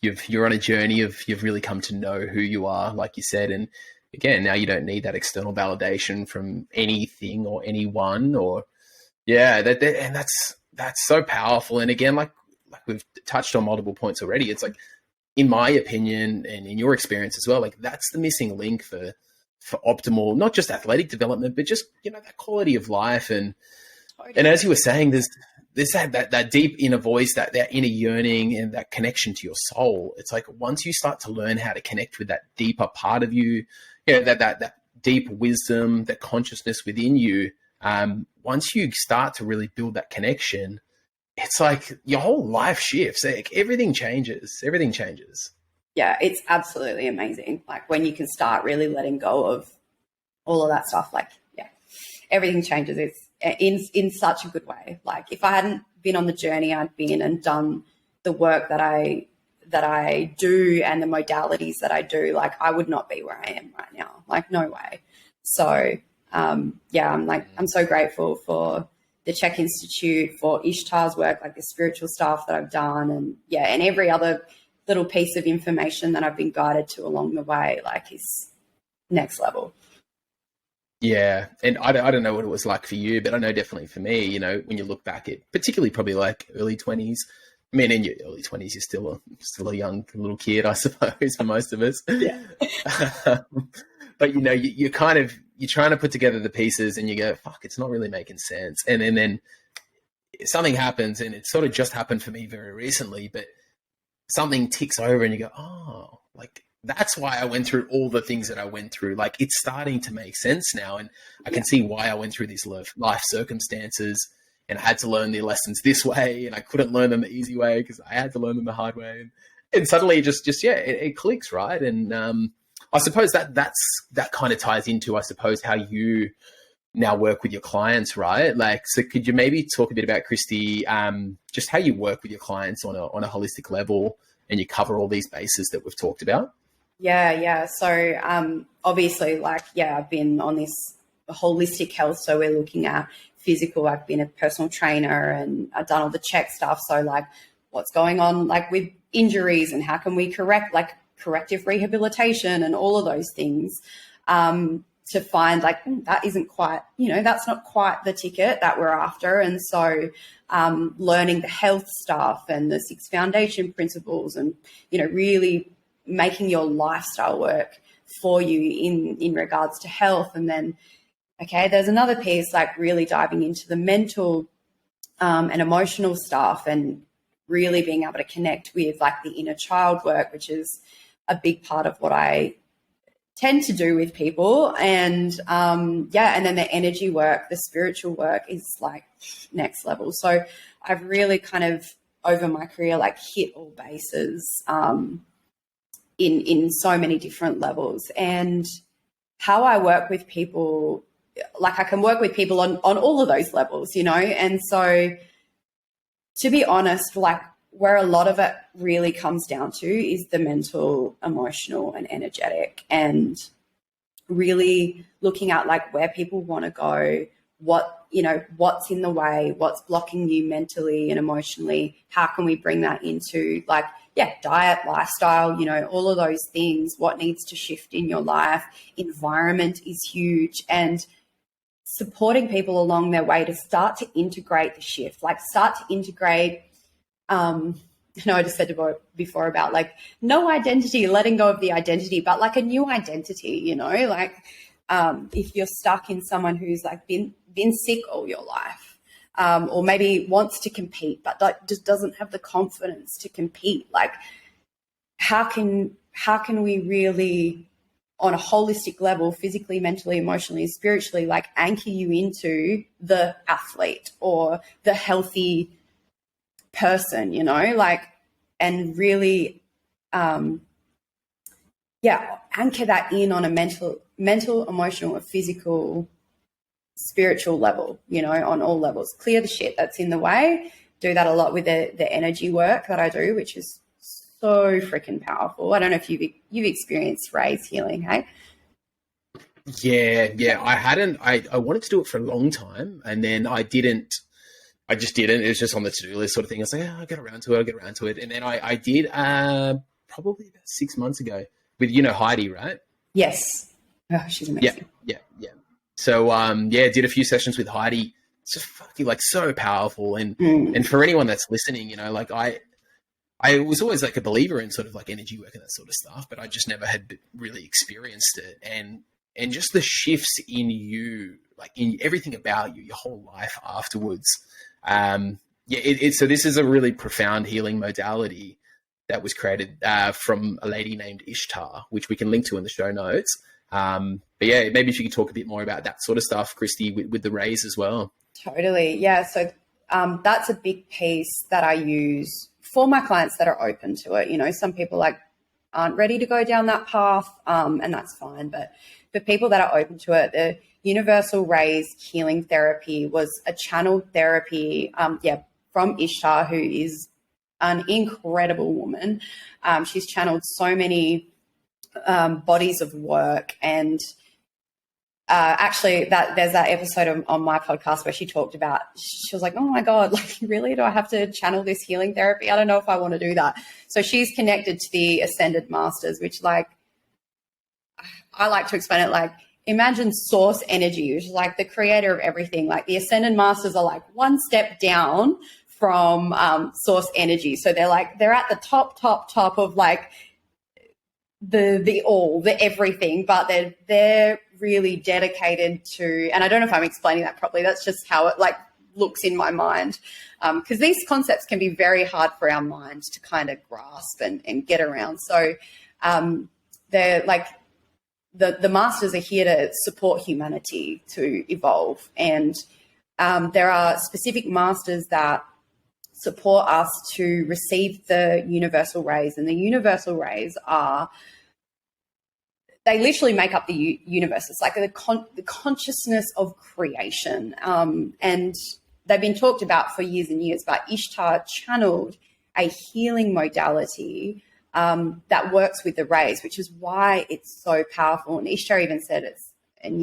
You're on a journey of, you've really come to know who you are, like you said. And again, now you don't need that external validation from anything or anyone or and that's so powerful. And again, like we've touched on multiple points already, it's like, in my opinion, and in your experience as well, like that's the missing link for optimal, not just athletic development, but just, you know, that quality of life. And as you were saying, there's that deep inner voice, that inner yearning and that connection to your soul. It's like once you start to learn how to connect with that deeper part of you, you know, that deep wisdom, that consciousness within you, once you start to really build that connection, it's like your whole life shifts. Like everything changes. Yeah, it's absolutely amazing. Like when you can start really letting go of all of that stuff, like, yeah, everything changes. It's in such a good way. Like if I hadn't been on the journey I'd been and done the work that I that I do and the modalities that I do, like I would not be where I am right now. Like no way. So I'm so grateful for the Czech Institute, for Ishtar's work, like the spiritual stuff that I've done, and every other little piece of information that I've been guided to along the way, like is next level. Yeah. And I don't know what it was like for you, but I know definitely for me, you know, when you look back at particularly probably like early 20s, I mean, in your early 20s, you're still a young little kid, I suppose, for most of us. Yeah. But, you know, you're trying to put together the pieces and you go, fuck, it's not really making sense. And then something happens, and it sort of just happened for me very recently, but something ticks over and you go, oh, like, that's why I went through all the things that I went through. Like, it's starting to make sense now. And I can see why I went through these life circumstances, and I had to learn the lessons this way, and I couldn't learn them the easy way because I had to learn them the hard way. And suddenly it clicks, right? And I suppose that kind of ties into, I suppose, how you now work with your clients, right? Like, so could you maybe talk a bit about, Kristy, just how you work with your clients on a holistic level, and you cover all these bases that we've talked about? Yeah. So obviously, I've been on this holistic health. So we're looking at physical. I've been a personal trainer and I've done all the check stuff. So like what's going on like with injuries and how can we correct, like corrective rehabilitation and all of those things to find like that isn't quite, that's not quite the ticket that we're after. And so learning the health stuff and the 6 foundation principles and, really making your lifestyle work for you in regards to health. And then, okay, there's another piece, like really diving into the mental and emotional stuff and really being able to connect with like the inner child work, which is a big part of what I tend to do with people. And and then the energy work, the spiritual work is like next level. So I've really kind of over my career, like hit all bases in so many different levels. And how I work with people, like I can work with people on all of those levels, and so to be honest, like where a lot of it really comes down to is the mental, emotional and energetic, and really looking at like where people want to go, what's in the way, what's blocking you mentally and emotionally, how can we bring that into like, diet, lifestyle, all of those things, what needs to shift in your life. Environment is huge, and supporting people along their way to start to integrate the shift, like start to integrate, I just said before about like no identity, letting go of the identity, but like a new identity, like if you're stuck in someone who's like been sick all your life, or maybe wants to compete, but just doesn't have the confidence to compete. Like how can we really on a holistic level, physically, mentally, emotionally, spiritually, like anchor you into the athlete or the healthy person, like, and really, anchor that in on a mental, emotional, or physical, spiritual level, on all levels. Clear the shit that's in the way. Do that a lot with the energy work that I do, which is so freaking powerful. I don't know if you've experienced Ray's healing, hey? Yeah. I wanted to do it for a long time, and then I just didn't. It was just on the to-do list sort of thing. I was like, I'll get around to it. And then I did probably about 6 months ago with, Heidi, right? Yes. Oh, she's amazing. Yeah. So, did a few sessions with Heidi. It's just fucking like so powerful. And for anyone that's listening, like I was always like a believer in sort of like energy work and that sort of stuff, but I just never had really experienced it. And just the shifts in you, like in everything about you, your whole life afterwards. So this is a really profound healing modality that was created from a lady named Ishtar, which we can link to in the show notes. Maybe if you could talk a bit more about that sort of stuff, Kristy, with the rays as well. Totally. Yeah. So that's a big piece that I use for my clients that are open to it. Some people like aren't ready to go down that path, and that's fine. But for people that are open to it, the universal rays healing therapy was a channeled therapy, from Ishtar, who is an incredible woman. She's channeled so many bodies of work, and actually there's that episode on my podcast where she talked about, she was like, oh my God, like, really, do I have to channel this healing therapy? I don't know if I want to do that. So she's connected to the Ascended Masters, which, like, I like to explain it like, imagine source energy, which is like the creator of everything. Like, the Ascended Masters are like one step down from source energy. So they're at the top of like the everything, but they're really dedicated to, and I don't know if I'm explaining that properly. That's just how it like looks in my mind. Because these concepts can be very hard for our mind to kind of grasp and get around. So they're like, the masters are here to support humanity to evolve. And there are specific masters that support us to receive the universal rays. And the universal rays they literally make up the universe. It's like the consciousness of creation. And they've been talked about for years and years, but Ishtar channeled a healing modality that works with the rays, which is why it's so powerful. And Ishtar even said I'm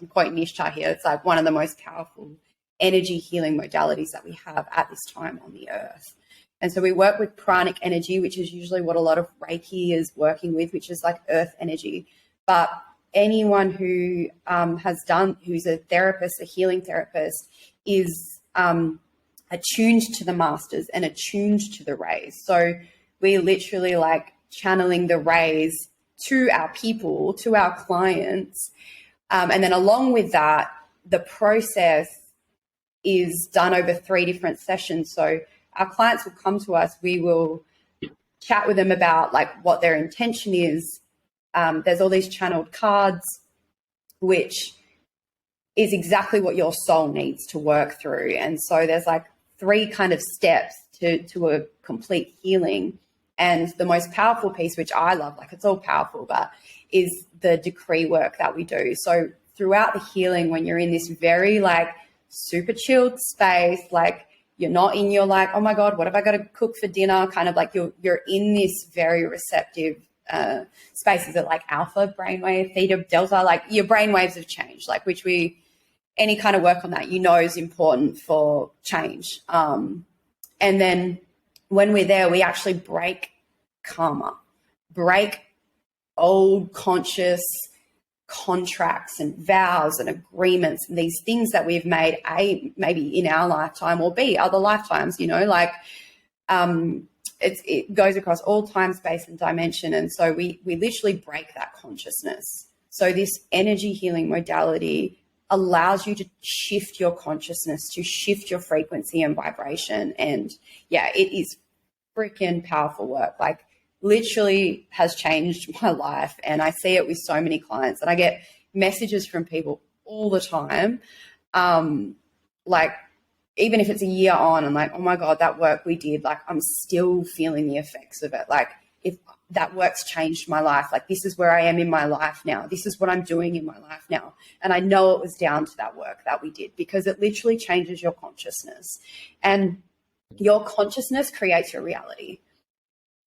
quoting Ishtar here, it's like one of the most powerful energy healing modalities that we have at this time on the earth. And so we work with pranic energy, which is usually what a lot of Reiki is working with, which is like earth energy. But anyone who who's a therapist, a healing therapist, is attuned to the masters and attuned to the rays. So we literally like channeling the rays to our people, to our clients. And then along with that, the process is done over 3 different sessions. So our clients will come to us, we will chat with them about like what their intention is. There's all these channeled cards, which is exactly what your soul needs to work through. And so there's like 3 kind of steps to a complete healing. And the most powerful piece, which I love, like it's all powerful, but is the decree work that we do. So throughout the healing, when you're in this very like super chilled space, like you're not in your like, oh my God, what have I got to cook for dinner? Kind of like you're in this very receptive space. Is it like alpha brainwave, theta, delta? Like your brainwaves have changed, like any kind of work on that, is important for change. And then when we're there, we actually break karma, break old conscious contracts and vows and agreements and these things that we've made, A, maybe in our lifetime, or B, other lifetimes, it goes across all time, space and dimension. And so we literally break that consciousness. So this energy healing modality allows you to shift your consciousness, to shift your frequency and vibration. And yeah, it is freaking powerful work. Like literally has changed my life. And I see it with so many clients, and I get messages from people all the time. Like even if it's a year on, I'm like, oh my God, that work we did, like I'm still feeling the effects of it. Like if that work's changed my life, like this is where I am in my life now. This is what I'm doing in my life now. And I know it was down to that work that we did, because it literally changes your consciousness, and your consciousness creates your reality.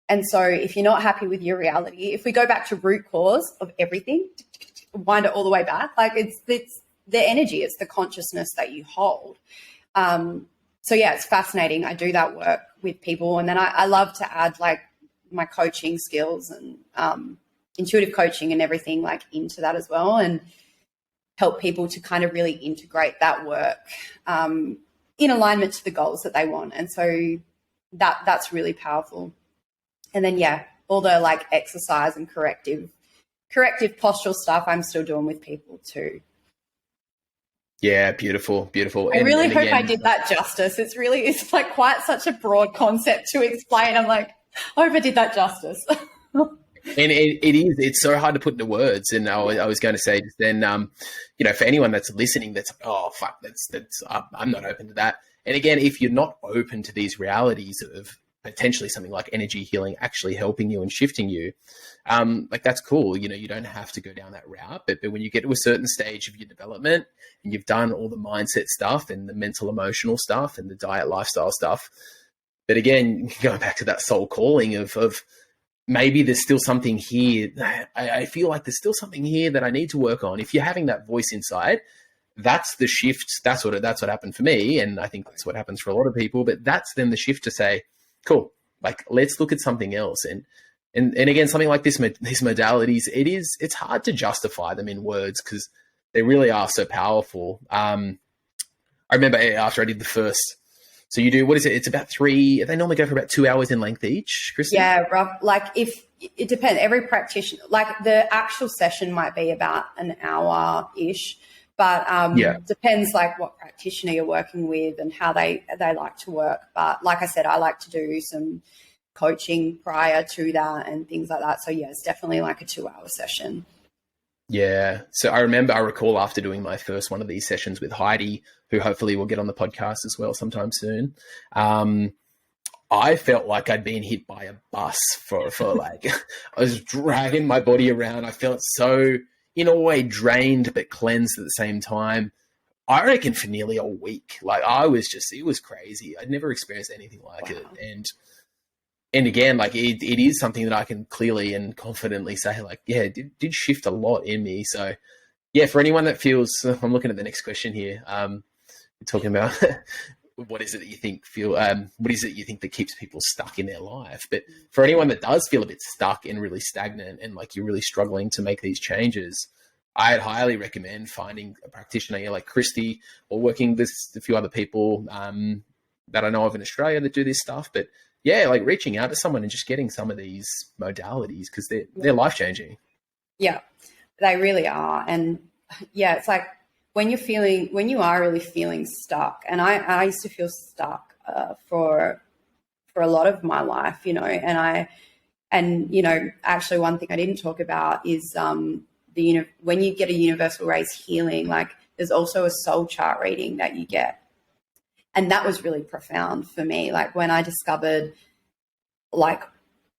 And so if you're not happy with your reality, if we go back to root cause of everything, wind it all the way back, like it's the energy, it's the consciousness that you hold. So yeah, it's fascinating. I do that work with people. And then I love to add like my coaching skills and intuitive coaching and everything like into that as well, and help people to kind of really integrate that work in alignment to the goals that they want. And so that's really powerful. And then, yeah, all the like exercise and corrective postural stuff I'm still doing with people too. Yeah, beautiful. I really hope I did that justice. It's like quite such a broad concept to explain. I'm like, I hope I did that justice. And it's so hard to put into words. And I was going to say just then, for anyone that's listening, that's, oh, fuck, I'm not open to that. And again, if you're not open to these realities of potentially something like energy healing actually helping you and shifting you, like that's cool. You don't have to go down that route, but when you get to a certain stage of your development and you've done all the mindset stuff and the mental, emotional stuff and the diet, lifestyle stuff, But again, going back to that soul calling of maybe there's still something here. I feel like there's still something here that I need to work on. If you're having that voice inside, that's the shift. That's what happened for me. And I think that's what happens for a lot of people. But that's then the shift to say, cool, like, let's look at something else. And again, something like these modalities, it's hard to justify them in words because they really are so powerful. I remember after I did the first, so you do, what is it? It's about 3, they normally go for about 2 hours in length each, Kristy? Yeah, rough. Like if it depends, every practitioner, like the actual session might be about an hour-ish, but depends like what practitioner you're working with and how they like to work. But like I said, I like to do some coaching prior to that and things like that. So yeah, it's definitely like a 2-hour session. Yeah. So I recall after doing my first one of these sessions with Heidi, who hopefully will get on the podcast as well sometime soon. I felt like I'd been hit by a bus for like, I was dragging my body around. I felt so, in a way, drained but cleansed at the same time. I reckon for nearly a week. Like it was crazy. I'd never experienced anything like it. And again, like it is something that I can clearly and confidently say, like, yeah, it did shift a lot in me. So yeah, for anyone that feels, I'm looking at the next question here. We're talking about what is it that you think that keeps people stuck in their life? But for anyone that does feel a bit stuck and really stagnant and like you're really struggling to make these changes, I'd highly recommend finding a practitioner like Kristy, or working with a few other people that I know of in Australia that do this stuff. But yeah, like reaching out to someone and just getting some of these modalities because they're life-changing. Yeah, they really are. And yeah, it's like when you are really feeling stuck, and I used to feel stuck for a lot of my life, you know, and you know, actually one thing I didn't talk about is when you get a universal race healing, like there's also a soul chart reading that you get. And that was really profound for me. Like when I discovered, like,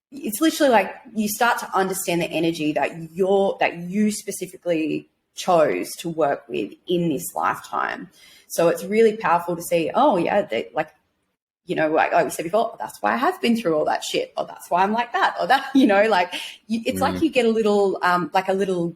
it's literally like you start to understand the energy that you specifically chose to work with in this lifetime. So it's really powerful to see, oh yeah, like, you know, like we said before, oh, that's why I have been through all that shit, or that's why I'm like that, or that, you know, like it's like you get a little, like a little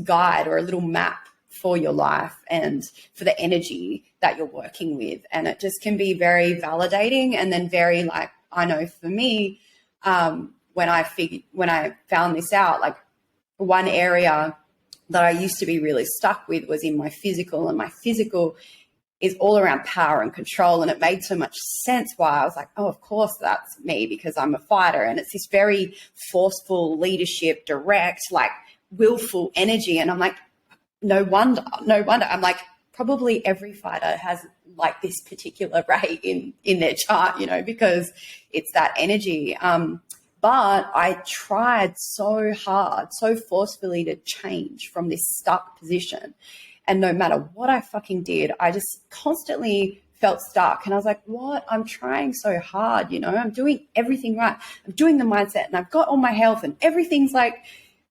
guide or a little map for your life and for the energy that you're working with. And it just can be very validating. And then very, like, I know for me, when I found this out, like one area that I used to be really stuck with was in my physical, and my physical is all around power and control. And it made so much sense why I was like, oh, of course that's me, because I'm a fighter. And it's this very forceful leadership, direct, like willful energy. And I'm like, no wonder. I'm like, probably every fighter has like this particular ray in their chart, you know, because it's that energy. But I tried so hard, so forcefully to change from this stuck position. And no matter what I fucking did, I just constantly felt stuck. And I was like, what? I'm trying so hard, you know, I'm doing everything right. I'm doing the mindset and I've got all my health and everything's like,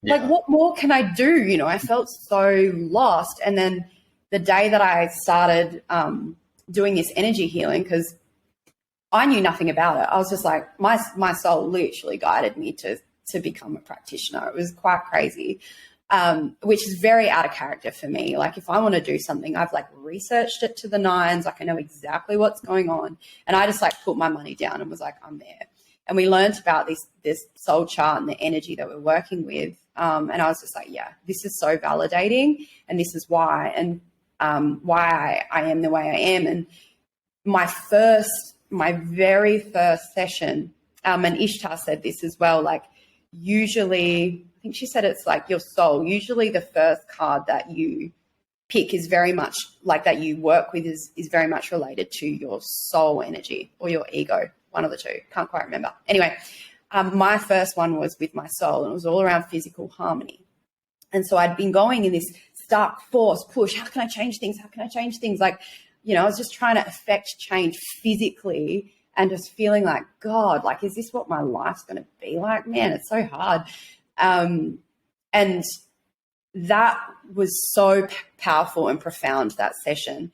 what more can I do? You know, I felt so lost. And then the day that I started doing this energy healing, because I knew nothing about it, I was just like, my soul literally guided me to become a practitioner. It was quite crazy, which is very out of character for me. Like if I want to do something, I've like researched it to the nines. Like I know exactly what's going on. And I just like put my money down and was like, I'm there. And we learned about this soul chart and the energy that we're working with. And I was just like, yeah, this is so validating, and this is why, and why I am the way I am. And my very first session, and Ishtar said this as well, like usually, I think she said it's like your soul, usually the first card that you pick is very much like that you work with is very much related to your soul energy or your ego, one of the two, can't quite remember. Anyway, my first one was with my soul, and it was all around physical harmony. And so I'd been going in this stark force push. How can I change things? How can I change things? Like, you know, I was just trying to affect change physically and just feeling like, God, like, is this what my life's going to be like? Man, it's so hard. And that was so powerful and profound, that session.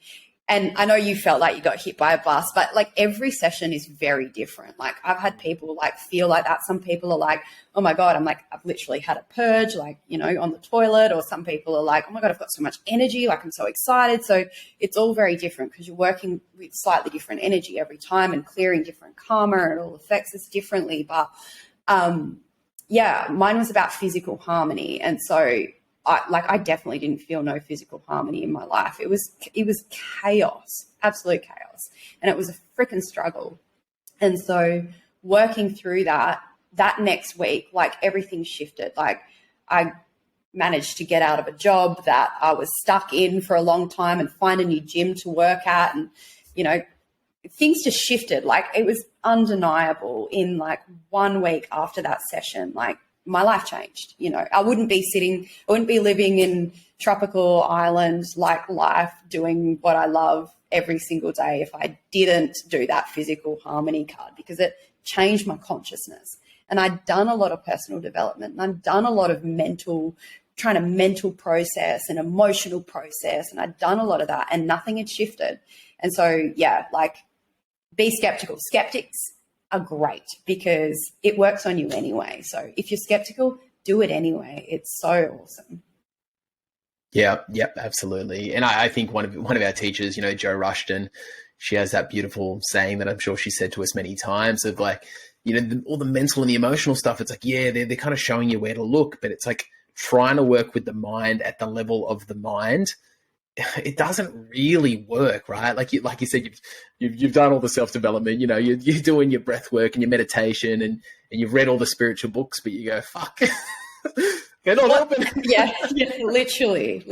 And I know you felt like you got hit by a bus, but like every session is very different. Like I've had people like feel like that. Some people are like, oh my God, I've literally had a purge, like, you know, on the toilet. Or some people are like, oh my God, I've got so much energy. Like I'm so excited. So it's all very different because you're working with slightly different energy every time and clearing different karma, and it all affects us differently. But yeah, mine was about physical harmony. And so I definitely didn't feel no physical harmony in my life. It was chaos, absolute chaos. And it was a freaking struggle. And so working through that next week, like everything shifted. Like I managed to get out of a job that I was stuck in for a long time and find a new gym to work at. And, you know, things just shifted. Like it was undeniable in like 1 week after that session, like my life changed. You know, I wouldn't be living in tropical island like life doing what I love every single day if I didn't do that physical harmony card, because it changed my consciousness. And I'd done a lot of personal development, and I'd done a lot of mental process and emotional process. And I'd done a lot of that and nothing had shifted. And so, yeah, like be skeptical. Skeptics are great because it works on you anyway. So if you're skeptical, do it anyway. It's so awesome. Yeah, yep, absolutely. And I think one of our teachers, you know, Joe Rushton, she has that beautiful saying that I'm sure she said to us many times of like, you know, all the mental and the emotional stuff. It's like, yeah, they're kind of showing you where to look, but it's like trying to work with the mind at the level of the mind. It doesn't really work, right? Like you said, you've done all the self-development, you know, you're doing your breath work and your meditation and you've read all the spiritual books, but you go, fuck, they're not helping. Yeah, literally.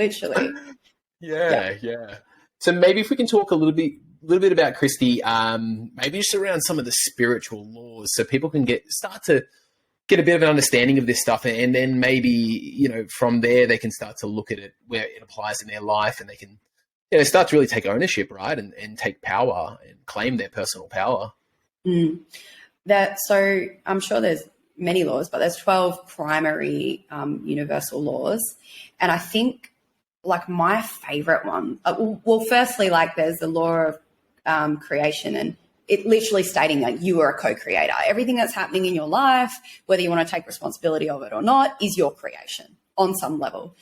Yeah. So maybe if we can talk a little bit about Kristy, maybe just around some of the spiritual laws so people can start to get a bit of an understanding of this stuff, and then maybe, you know, from there they can start to look at it where it applies in their life, and they can, you know, start to really take ownership, right, and take power and claim their personal power. So I'm sure there's many laws, but there's 12 primary universal laws, and I think like my favorite one, well, firstly, like there's the law of creation, and it literally stating that you are a co-creator. Everything that's happening in your life, whether you want to take responsibility of it or not, is your creation on some level.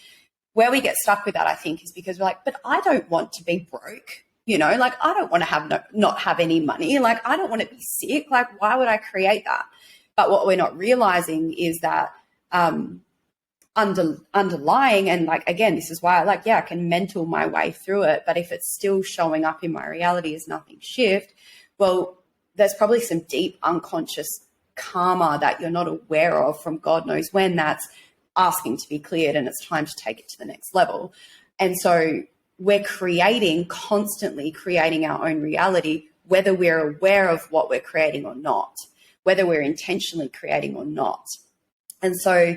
Where we get stuck with that, I think, is because we're like, but I don't want to be broke. You know, like I don't want to not have any money. Like I don't want to be sick. Like why would I create that? But what we're not realizing is that underlying, and like, again, this is why I can mental my way through it. But if it's still showing up in my reality as nothing shift, well, there's probably some deep unconscious karma that you're not aware of from God knows when that's asking to be cleared, and it's time to take it to the next level. And so we're constantly creating our own reality, whether we're aware of what we're creating or not, whether we're intentionally creating or not. And so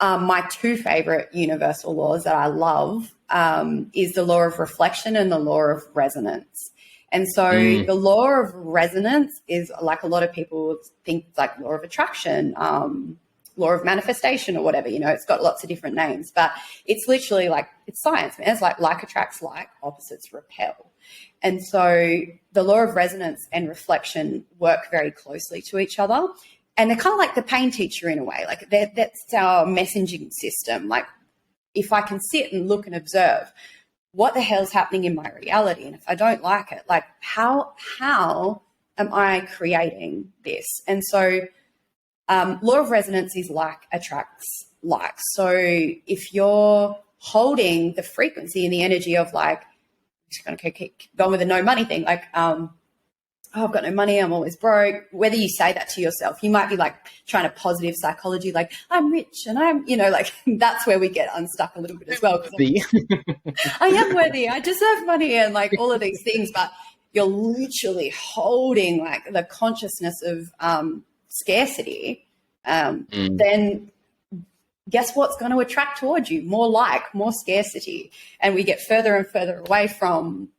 my two favorite universal laws that I love is the law of reflection and the law of resonance. And so the law of resonance is, like, a lot of people think like law of attraction, law of manifestation or whatever, you know, it's got lots of different names, but it's literally like, it's science, man. It's like attracts like, opposites repel. And so the law of resonance and reflection work very closely to each other. And they're kind of like the pain teacher in a way, like that's our messaging system. Like if I can sit and look and observe, what the hell's happening in my reality? And if I don't like it, like how am I creating this? And so law of resonance is like attracts like. So if you're holding the frequency and the energy of like, I'm just going to keep going with the no money thing, like, oh, I've got no money, I'm always broke. Whether you say that to yourself, you might be like trying to positive psychology, like I'm rich and I'm, you know, like that's where we get unstuck a little bit as well. I am worthy, I deserve money, and like all of these things, but you're literally holding like the consciousness of scarcity, then guess what's going to attract towards you? More scarcity. And we get further and further away from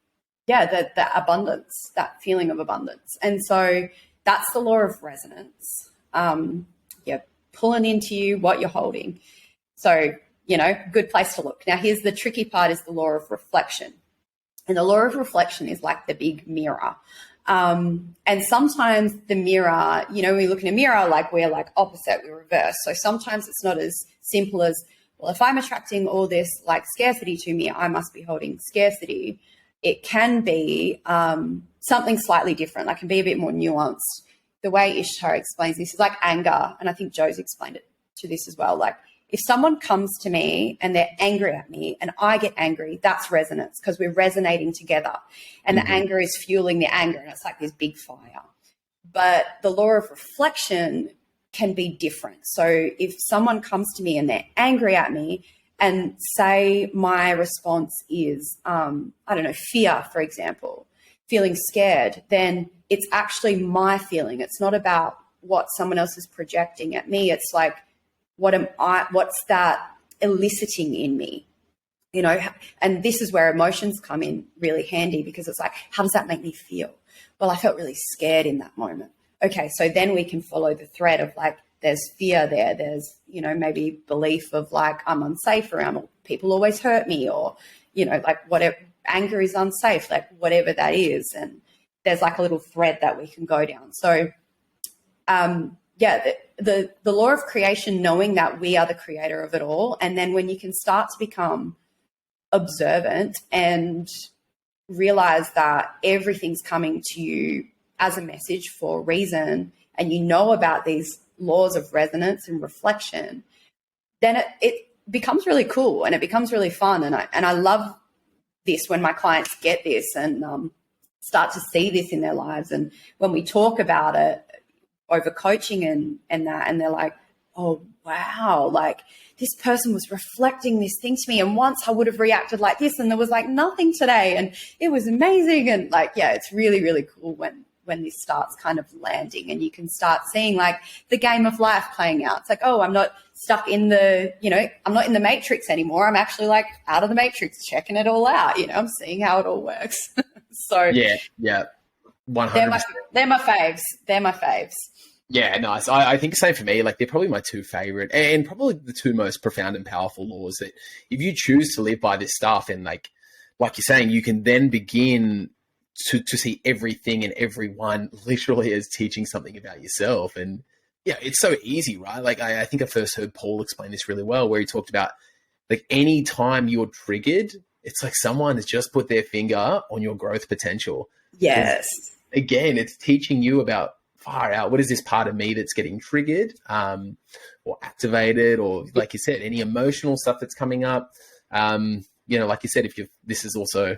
the abundance, that feeling of abundance. And so that's the law of resonance. Pulling into you what you're holding. So, you know, good place to look. Now, here's the tricky part, is the law of reflection. And the law of reflection is like the big mirror. And sometimes the mirror, you know, we look in a mirror, like we're like opposite, we're reverse. So sometimes it's not as simple as, well, if I'm attracting all this like scarcity to me, I must be holding scarcity. It can be something slightly different. Like, can be a bit more nuanced. The way Ishtar explains this is like anger. And I think Joe's explained it to this as well. Like, if someone comes to me and they're angry at me and I get angry, that's resonance, because we're resonating together, and the anger is fueling the anger, and it's like this big fire. But the law of reflection can be different. So if someone comes to me and they're angry at me, and say my response is, I don't know, fear, for example, feeling scared, then it's actually my feeling. It's not about what someone else is projecting at me. It's like, what's that eliciting in me, you know? And this is where emotions come in really handy, because it's like, how does that make me feel? Well, I felt really scared in that moment. Okay, so then we can follow the thread of like, there's fear there. There's, you know, maybe belief of like, I'm unsafe around, or people always hurt me, or, you know, like whatever, anger is unsafe, like whatever that is. And there's like a little thread that we can go down. So, the law of creation, knowing that we are the creator of it all. And then when you can start to become observant and realize that everything's coming to you as a message for a reason, and you know about these laws of resonance and reflection, then it becomes really cool and it becomes really fun. And I love this when my clients get this and start to see this in their lives. And when we talk about it over coaching and that, and they're like, oh, wow, like this person was reflecting this thing to me, and once I would have reacted like this, and there was like nothing today, and it was amazing. And like, yeah, it's really, really cool when this starts kind of landing, and you can start seeing like the game of life playing out. It's like, oh, I'm not stuck in the, you know, I'm not in the matrix anymore. I'm actually like out of the matrix, checking it all out. You know, I'm seeing how it all works. So yeah, 100%. They're my faves. They're my faves. Yeah, nice. I think same for me. Like, they're probably my two favorite, and probably the two most profound and powerful laws that if you choose to live by this stuff, and like you're saying, you can then begin to see everything and everyone literally as teaching something about yourself. And yeah, it's so easy, right? Like, I think I first heard Paul explain this really well, where he talked about like any time you're triggered, it's like someone has just put their finger on your growth potential. Yes. Again, it's teaching you about, far out, what is this part of me that's getting triggered or activated, or like you said, any emotional stuff that's coming up. You know, like you said, this is also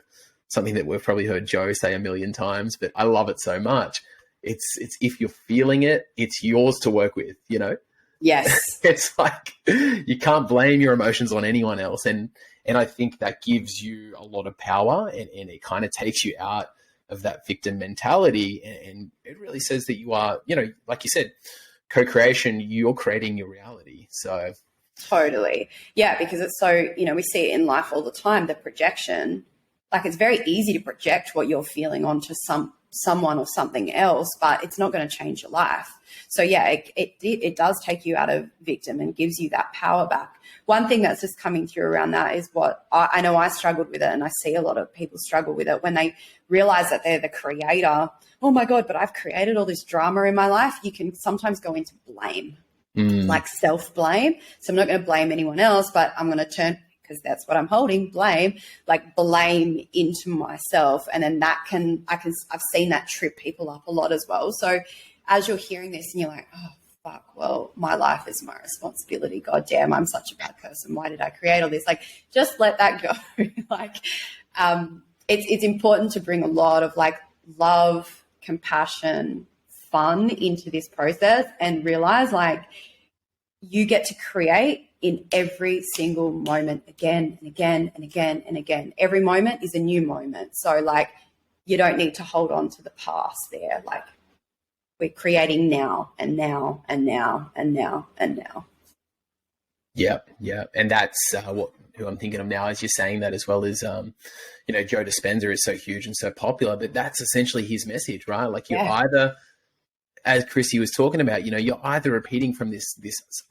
something that we've probably heard Joe say a million times, but I love it so much. It's if you're feeling it, it's yours to work with, you know? Yes. It's like, you can't blame your emotions on anyone else. And I think that gives you a lot of power, and it kind of takes you out of that victim mentality. And it really says that you are, you know, like you said, co-creation, you're creating your reality. So totally. Yeah, because it's so, you know, we see it in life all the time, the projection. Like, it's very easy to project what you're feeling onto someone or something else, but it's not going to change your life. So yeah, it does take you out of victim and gives you that power back. One thing that's just coming through around that is what I know I struggled with it, and I see a lot of people struggle with it when they realize that they're the creator. Oh my God, but I've created all this drama in my life. You can sometimes go into blame, like self-blame. So I'm not going to blame anyone else, but I'm going to turn, because that's what I'm holding, blame into myself. And then I've seen that trip people up a lot as well. So as you're hearing this and you're like, oh, fuck, well, my life is my responsibility. God damn, I'm such a bad person. Why did I create all this? Like, just let that go. It's important to bring a lot of like love, compassion, fun into this process, and realize like you get to create in every single moment, again and again and again and again. Every moment is a new moment. So like, you don't need to hold on to the past there. Like, we're creating now and now and now and now and now. Yeah. And that's who I'm thinking of now as you're saying that, as well as, you know, Joe Dispenza is so huge and so popular, but that's essentially his message, right? Like, you either as Kristy was talking about, you're either repeating from this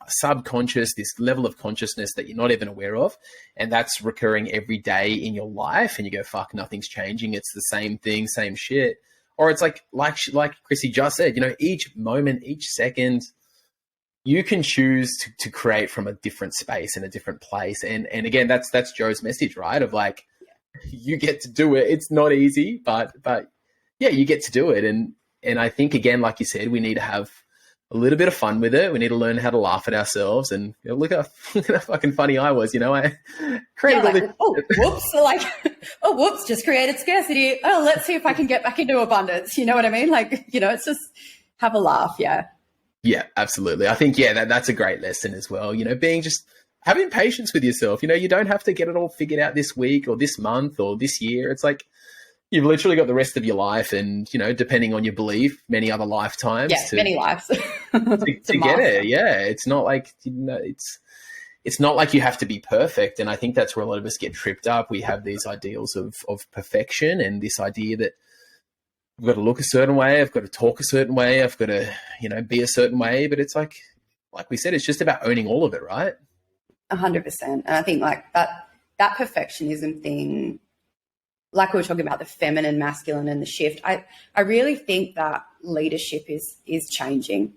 subconscious, this level of consciousness that you're not even aware of, and that's recurring every day in your life, and you go, fuck, nothing's changing. It's the same thing, same shit. Or it's like Kristy just said, each moment, each second, you can choose to create from a different space in a different place. And again, that's Joe's message, right? Of like, you get to do it. It's not easy, but yeah, you get to do it. And I think, again, like you said, we need to have a little bit of fun with it. We need to learn how to laugh at ourselves. And look how fucking funny I was, I created whoops, just created scarcity. Oh, let's see if I can get back into abundance. You know what I mean? Like, it's just have a laugh. Yeah. Yeah, absolutely. I think, that's a great lesson as well. Being just having patience with yourself. You don't have to get it all figured out this week or this month or this year. It's like, you've literally got the rest of your life and, depending on your belief, many other lifetimes. Yeah, many lives. to get it. Yeah. It's not like, it's not like you have to be perfect. And I think that's where a lot of us get tripped up. We have these ideals of perfection and this idea that I've got to look a certain way. I've got to talk a certain way. I've got to, be a certain way. But it's like we said, it's just about owning all of it, right? 100%. And I think like that perfectionism thing, like we were talking about the feminine, masculine and the shift, I really think that leadership is changing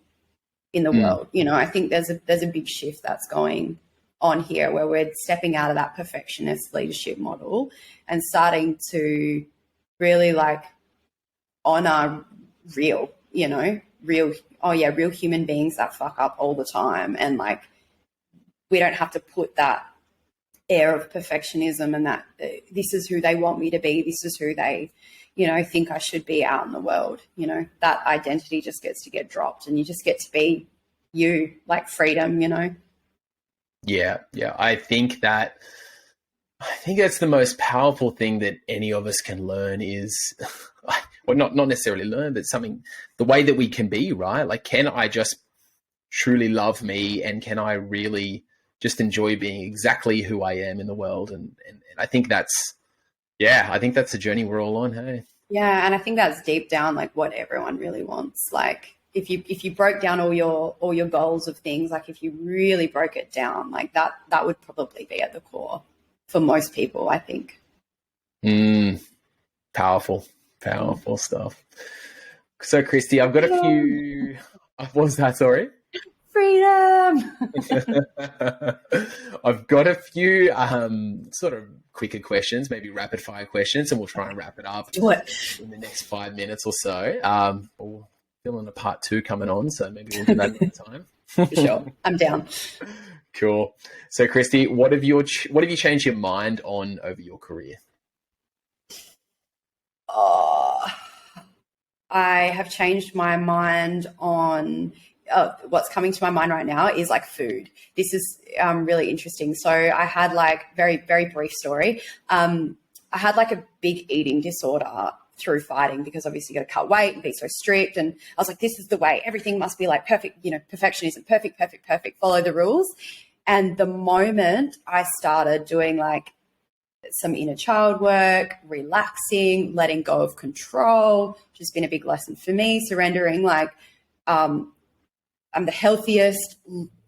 in the world. I think there's a big shift that's going on here where we're stepping out of that perfectionist leadership model and starting to really like honor real human beings that fuck up all the time. And like, we don't have to put that air of perfectionism and that this is who they want me to be. This is who they, think I should be out in the world. That identity just gets to get dropped and you just get to be you, like freedom, Yeah. Yeah. I think that's the most powerful thing that any of us can learn is, well, not necessarily learn, but the way that we can be, right? Like, can I just truly love me and can I really just enjoy being exactly who I am in the world? And I think that's the journey we're all on. Hey. Yeah. And I think that's deep down, like what everyone really wants. Like if you broke down all your goals of things, like if you really broke it down, like that would probably be at the core for most people, I think. Powerful stuff. So Kristy, I've got a few, what was that? Sorry. Freedom. I've got a few sort of quicker questions, maybe rapid fire questions, and we'll try and wrap it up in the next 5 minutes or so. We're feeling a part 2 coming on, so maybe we'll do that another time. For sure. I'm down. Cool. So Kristy, what have you changed your mind on over your career? I have changed my mind on what's coming to my mind right now is like food. This is really interesting. So I had like very, very brief story. I had like a big eating disorder through fighting because obviously you got to cut weight and be so strict. And I was like, this is the way. Everything must be like perfect, perfectionism, perfect, follow the rules. And the moment I started doing like some inner child work, relaxing, letting go of control, which has been a big lesson for me, surrendering, like I'm the healthiest,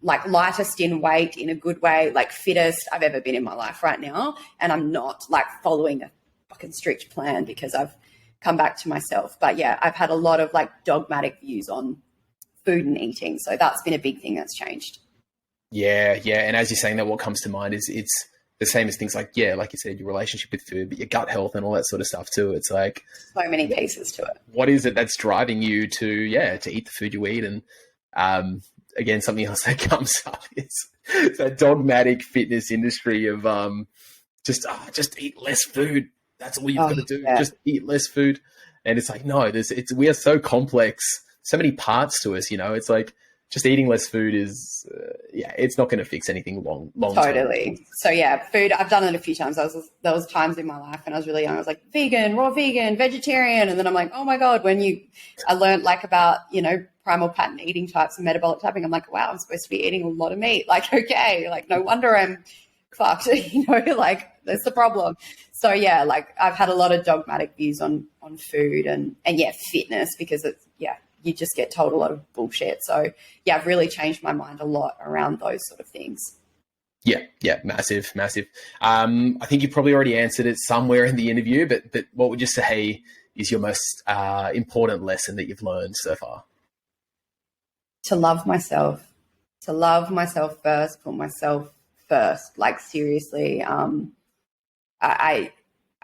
like lightest in weight in a good way, like fittest I've ever been in my life right now. And I'm not like following a fucking strict plan because I've come back to myself. But yeah, I've had a lot of like dogmatic views on food and eating. So that's been a big thing that's changed. Yeah. And as you're saying that, what comes to mind is it's the same as things like, like you said, your relationship with food, but your gut health and all that sort of stuff too. It's like so many pieces to it. What is it that's driving you to eat the food you eat? And again, something else that comes up is that dogmatic fitness industry of just eat less food. That's all you've got to do. Yeah. Just eat less food. And it's like, no, we are so complex, so many parts to us, It's like just eating less food is, it's not going to fix anything long Totally. Term. So yeah, food, I've done it a few times. There was times in my life when I was really young, I was like vegan, raw vegan, vegetarian. And then I'm like, oh my God, I learned like about, primal pattern eating types and metabolic typing. I'm like, wow, I'm supposed to be eating a lot of meat. Like, okay, like no wonder I'm fucked, like that's the problem. So like I've had a lot of dogmatic views on food and fitness because it's, you just get told a lot of bullshit. So yeah, I've really changed my mind a lot around those sort of things. Yeah, massive. I think you probably already answered it somewhere in the interview, but what would you say is your most important lesson that you've learned so far? To love myself first, put myself first, like seriously. I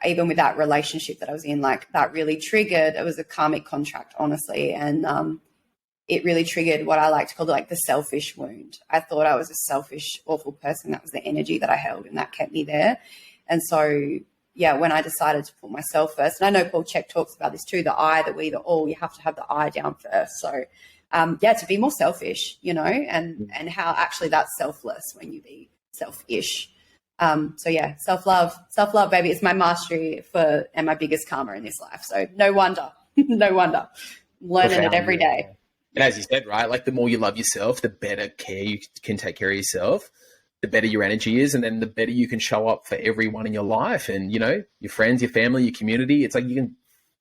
even with that relationship that I was in, like that really triggered, it was a karmic contract, honestly. And it really triggered what I like to call like the selfish wound. I thought I was a selfish, awful person. That was the energy that I held, and that kept me there. And so, yeah, when I decided to put myself first, and I know Paul Chek talks about this too, the I, the we, the all, you have to have the I down first. So, yeah, to be more selfish, you know, and how actually that's selfless when you be selfish. So yeah, self-love, baby, it's my mastery and my biggest karma in this life. So no wonder, learning it every day. And as you said, right, like the more you love yourself, the better care you can take care of yourself, the better your energy is, and then the better you can show up for everyone in your life and, you know, your friends, your family, your community. It's like you can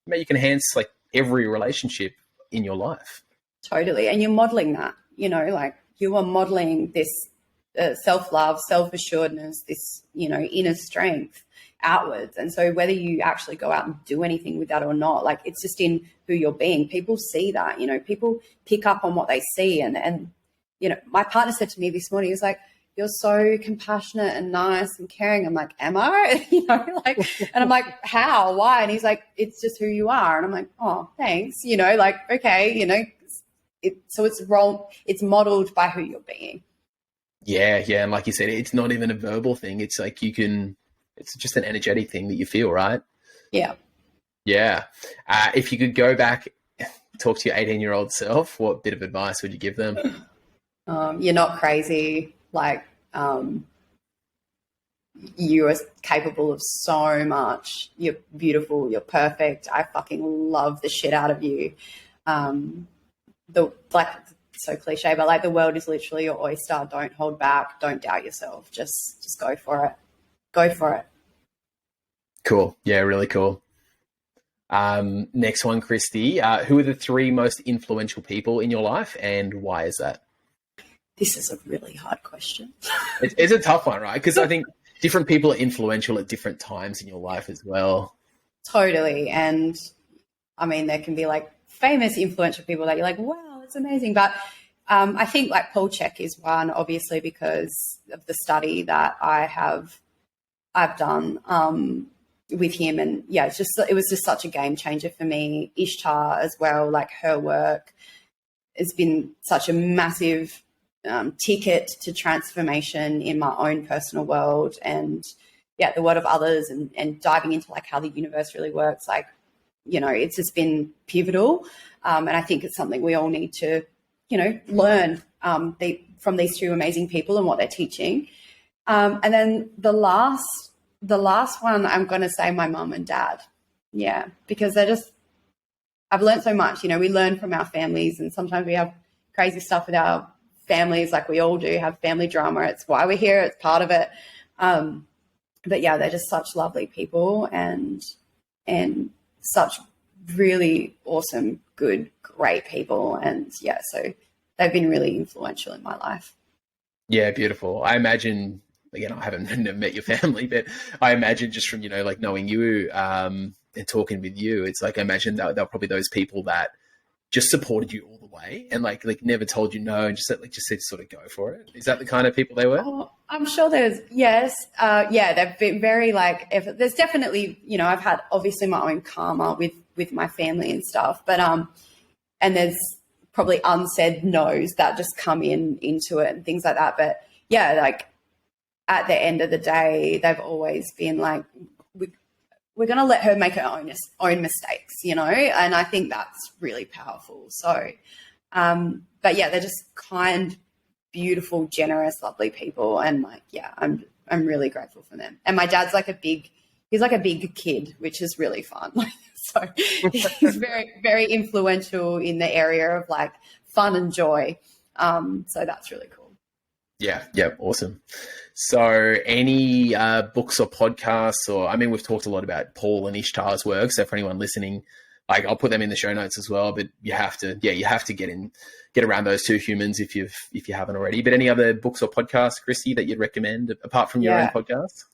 enhance like every relationship in your life. Totally. And you're modeling that, you know, like you are modeling this self-love, self-assuredness, this, you know, inner strength outwards. And so whether you actually go out and do anything with that or not, like it's just in who you're being. People see that, you know, people pick up on what they see. And you know, my partner said to me this morning, he was like, you're so compassionate and nice and caring. I'm like, am I? You know, like, and I'm like, how, why? And he's like, it's just who you are. And I'm like, oh, thanks. You know, like, okay, you know, so it's wrong. It's modeled by who you're being. Yeah. And like you said, it's not even a verbal thing. It's like it's just an energetic thing that you feel, right? Yeah. Yeah. If you could go back, talk to your 18-year-old self, what bit of advice would you give them? You're not crazy. Like, you are capable of so much. You're beautiful. You're perfect. I fucking love the shit out of you. So cliche, but like the world is literally your oyster. Don't hold back. Don't doubt yourself. Just go for it. Go for it. Cool. Yeah, really cool. Next one, Kristy. Who are the 3 most influential people in your life and why is that? This is a really hard question. It's a tough one, right? Because I think different people are influential at different times in your life as well. Totally. And I mean, there can be like famous influential people that you're like, wow, it's amazing. But I think like Paul Chek is one, obviously, because of the study that I've done with him. And yeah, it was just such a game changer for me. Ishtar as well, like her work has been such a massive ticket to transformation in my own personal world and yeah, the world of others and diving into like how the universe really works. Like, you know, it's just been pivotal. And I think it's something we all need to, you know, learn from these 2 amazing people and what they're teaching. And then the last one, I'm going to say my mum and dad. Yeah, because I've learned so much. You know, we learn from our families and sometimes we have crazy stuff with our families, like we all do have family drama. It's why we're here. It's part of it. But yeah, they're just such lovely people and such really awesome, good, great people. And yeah, so they've been really influential in my life. Yeah, beautiful. I imagine, again, I haven't never met your family, but I imagine just from, you know, like knowing you and talking with you, it's like I imagine that they're probably those people that just supported you all the way and like never told you no and just said sort of go for it. Is that the kind of people they were? Oh, I'm sure yes. Yeah, they've been very like, there's definitely, you know, I've had obviously my own karma with my family and stuff, but and there's probably unsaid no's that just come into it and things like that. But yeah, like at the end of the day, they've always been like, we're going to let her make her own mistakes, you know, and I think that's really powerful. So, but yeah, they're just kind, beautiful, generous, lovely people, and like, yeah, I'm really grateful for them. And my dad's like he's like a big kid, which is really fun. So he's very, very influential in the area of like fun and joy. So that's really cool. Yeah, awesome. So any books or podcasts or, I mean, we've talked a lot about Paul and Ishtar's work. So for anyone listening, like I'll put them in the show notes as well. But you have to get around those two humans if you haven't already. But any other books or podcasts, Kristy, that you'd recommend apart from your own podcast?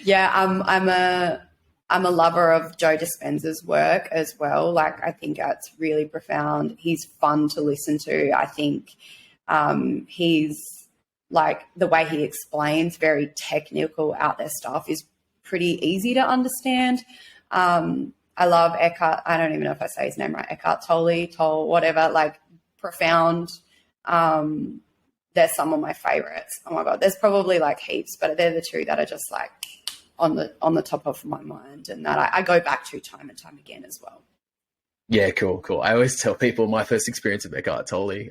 Yeah, I'm a lover of Joe Dispenza's work as well. Like, I think that's really profound. He's fun to listen to. I think he's like, the way he explains very technical out there stuff is pretty easy to understand. I love Eckhart. I don't even know if I say his name right. Eckhart Tolle, whatever, like profound. They're some of my favorites. Oh my God, there's probably like heaps, but they're the two that are just like on the top of my mind, and that I go back to time and time again as well. Yeah, cool. I always tell people my first experience with Eckhart Tolle.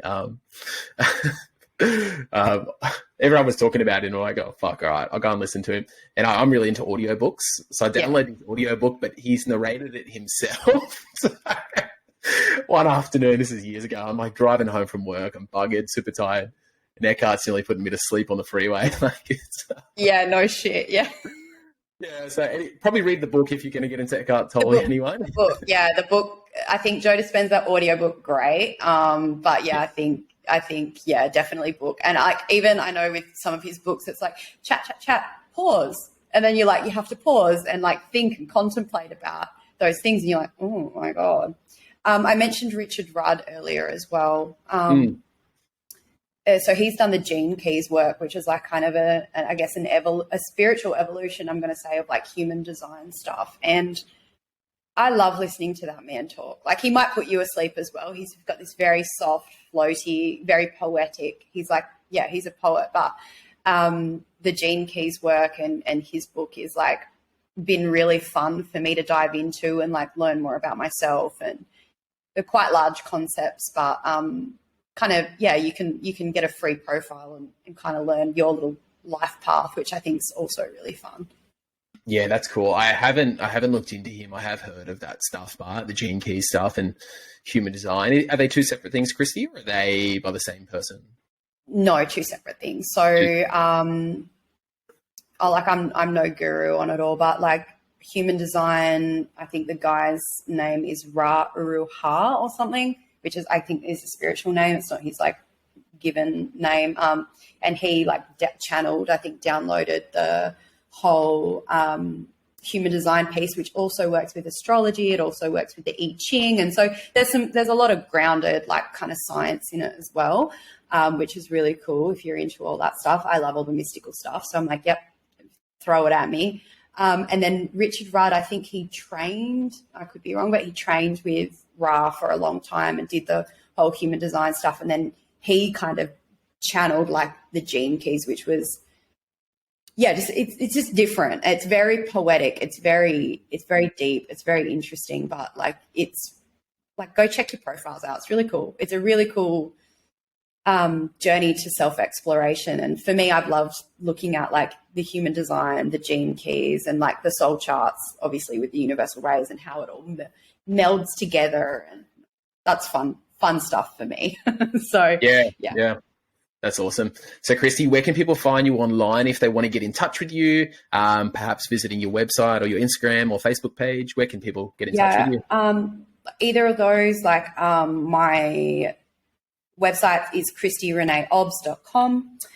Everyone was talking about it, and I go, fuck, all right, I'll go and listen to him. And I'm really into audiobooks, so I downloaded his audiobook, but he's narrated it himself. So, one afternoon, this is years ago, I'm like driving home from work, I'm buggered, super tired, and Eckhart's nearly putting me to sleep on the freeway. Yeah, no shit, yeah. Yeah, so probably read the book if you're going to get into Eckhart Tolle anyway. The book. I think Joe Dispenza audiobook, great. But yeah, I think, yeah, definitely book. And I know with some of his books, it's like chat, pause. And then you have to pause and like think and contemplate about those things. And you're like, oh my God. I mentioned Richard Rudd earlier as well. So he's done the Gene Keys work, which is like kind of a spiritual evolution, I'm going to say, of like human design stuff. And I love listening to that man talk. Like, he might put you asleep as well. He's got this very soft, floaty, very poetic. He's like, yeah, he's a poet. But the Gene Keys work and his book is like been really fun for me to dive into and like learn more about myself. And they're quite large concepts, but kind of, yeah, you can get a free profile and kind of learn your little life path, which I think is also really fun. Yeah, that's cool. I haven't looked into him. I have heard of that stuff, but the Gene Keys stuff and human design. Are they two separate things, Kristy, or are they by the same person? No, two separate things. So, I'm no guru on it all, but like human design, I think the guy's name is Ra Uru Ha or something, which is, I think, is a spiritual name. It's not his like given name. And he like channeled, I think, downloaded the whole human design piece, which also works with astrology. It also works with the I Ching. And so there's a lot of grounded like kind of science in it as well, which is really cool if you're into all that stuff. I love all the mystical stuff. So I'm like, yep, throw it at me. And then Richard Rudd, I think he trained, I could be wrong, but he trained with Ra for a long time and did the whole human design stuff. And then he kind of channeled like the Gene Keys, which was, yeah, it's just different. It's very poetic. It's very deep. It's very interesting, but like, it's like, go check your profiles out. It's really cool. It's a really cool journey to self-exploration. And for me, I've loved looking at like the human design, the Gene Keys, and like the soul charts, obviously with the universal rays and how it all melds together. And that's fun stuff for me. So yeah. That's awesome. So, Kristy, where can people find you online if they want to get in touch with you, perhaps visiting your website or your Instagram or Facebook page? Where can people get in touch with you? Either of those, like my website is kristyrenae.transforms.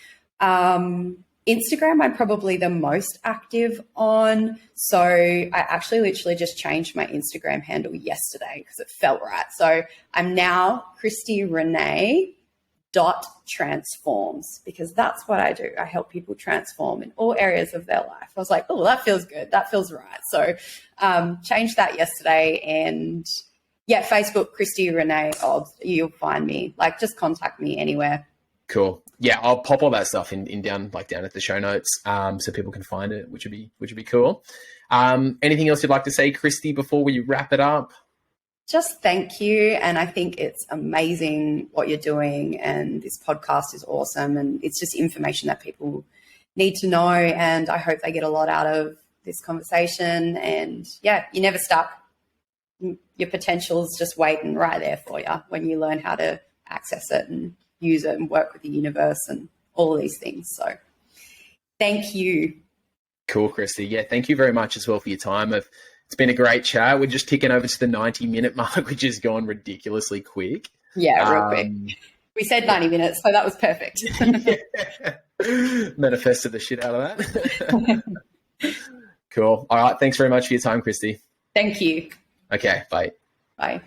Instagram, I'm probably the most active on. So I actually literally just changed my Instagram handle yesterday because it felt right. So I'm now kristyrenae.transforms because that's what I do. I help people transform in all areas of their life. I was like, oh, that feels good. That feels right. So changed that yesterday. And yeah, Facebook, Kristy Renae Obst, you'll find me. Like, just contact me anywhere. Cool. Yeah, I'll pop all that stuff in down at the show notes, so people can find it, which would be cool. Anything else you'd like to say, Kristy, before we wrap it up? Just thank you. And I think it's amazing what you're doing, and this podcast is awesome, and it's just information that people need to know, and I hope they get a lot out of this conversation. And yeah, you're never stuck. Your potential's just waiting right there for you when you learn how to access it and use it and work with the universe and all of these things. So thank you. Cool, Kristy. Yeah, thank you very much as well for your time. It's been a great chat. We're just ticking over to the 90-minute mark, which has gone ridiculously quick. Yeah, real quick. We said 90 minutes, so that was perfect. Manifested the shit out of that. Cool. All right. Thanks very much for your time, Kristy. Thank you. Okay. Bye. Bye.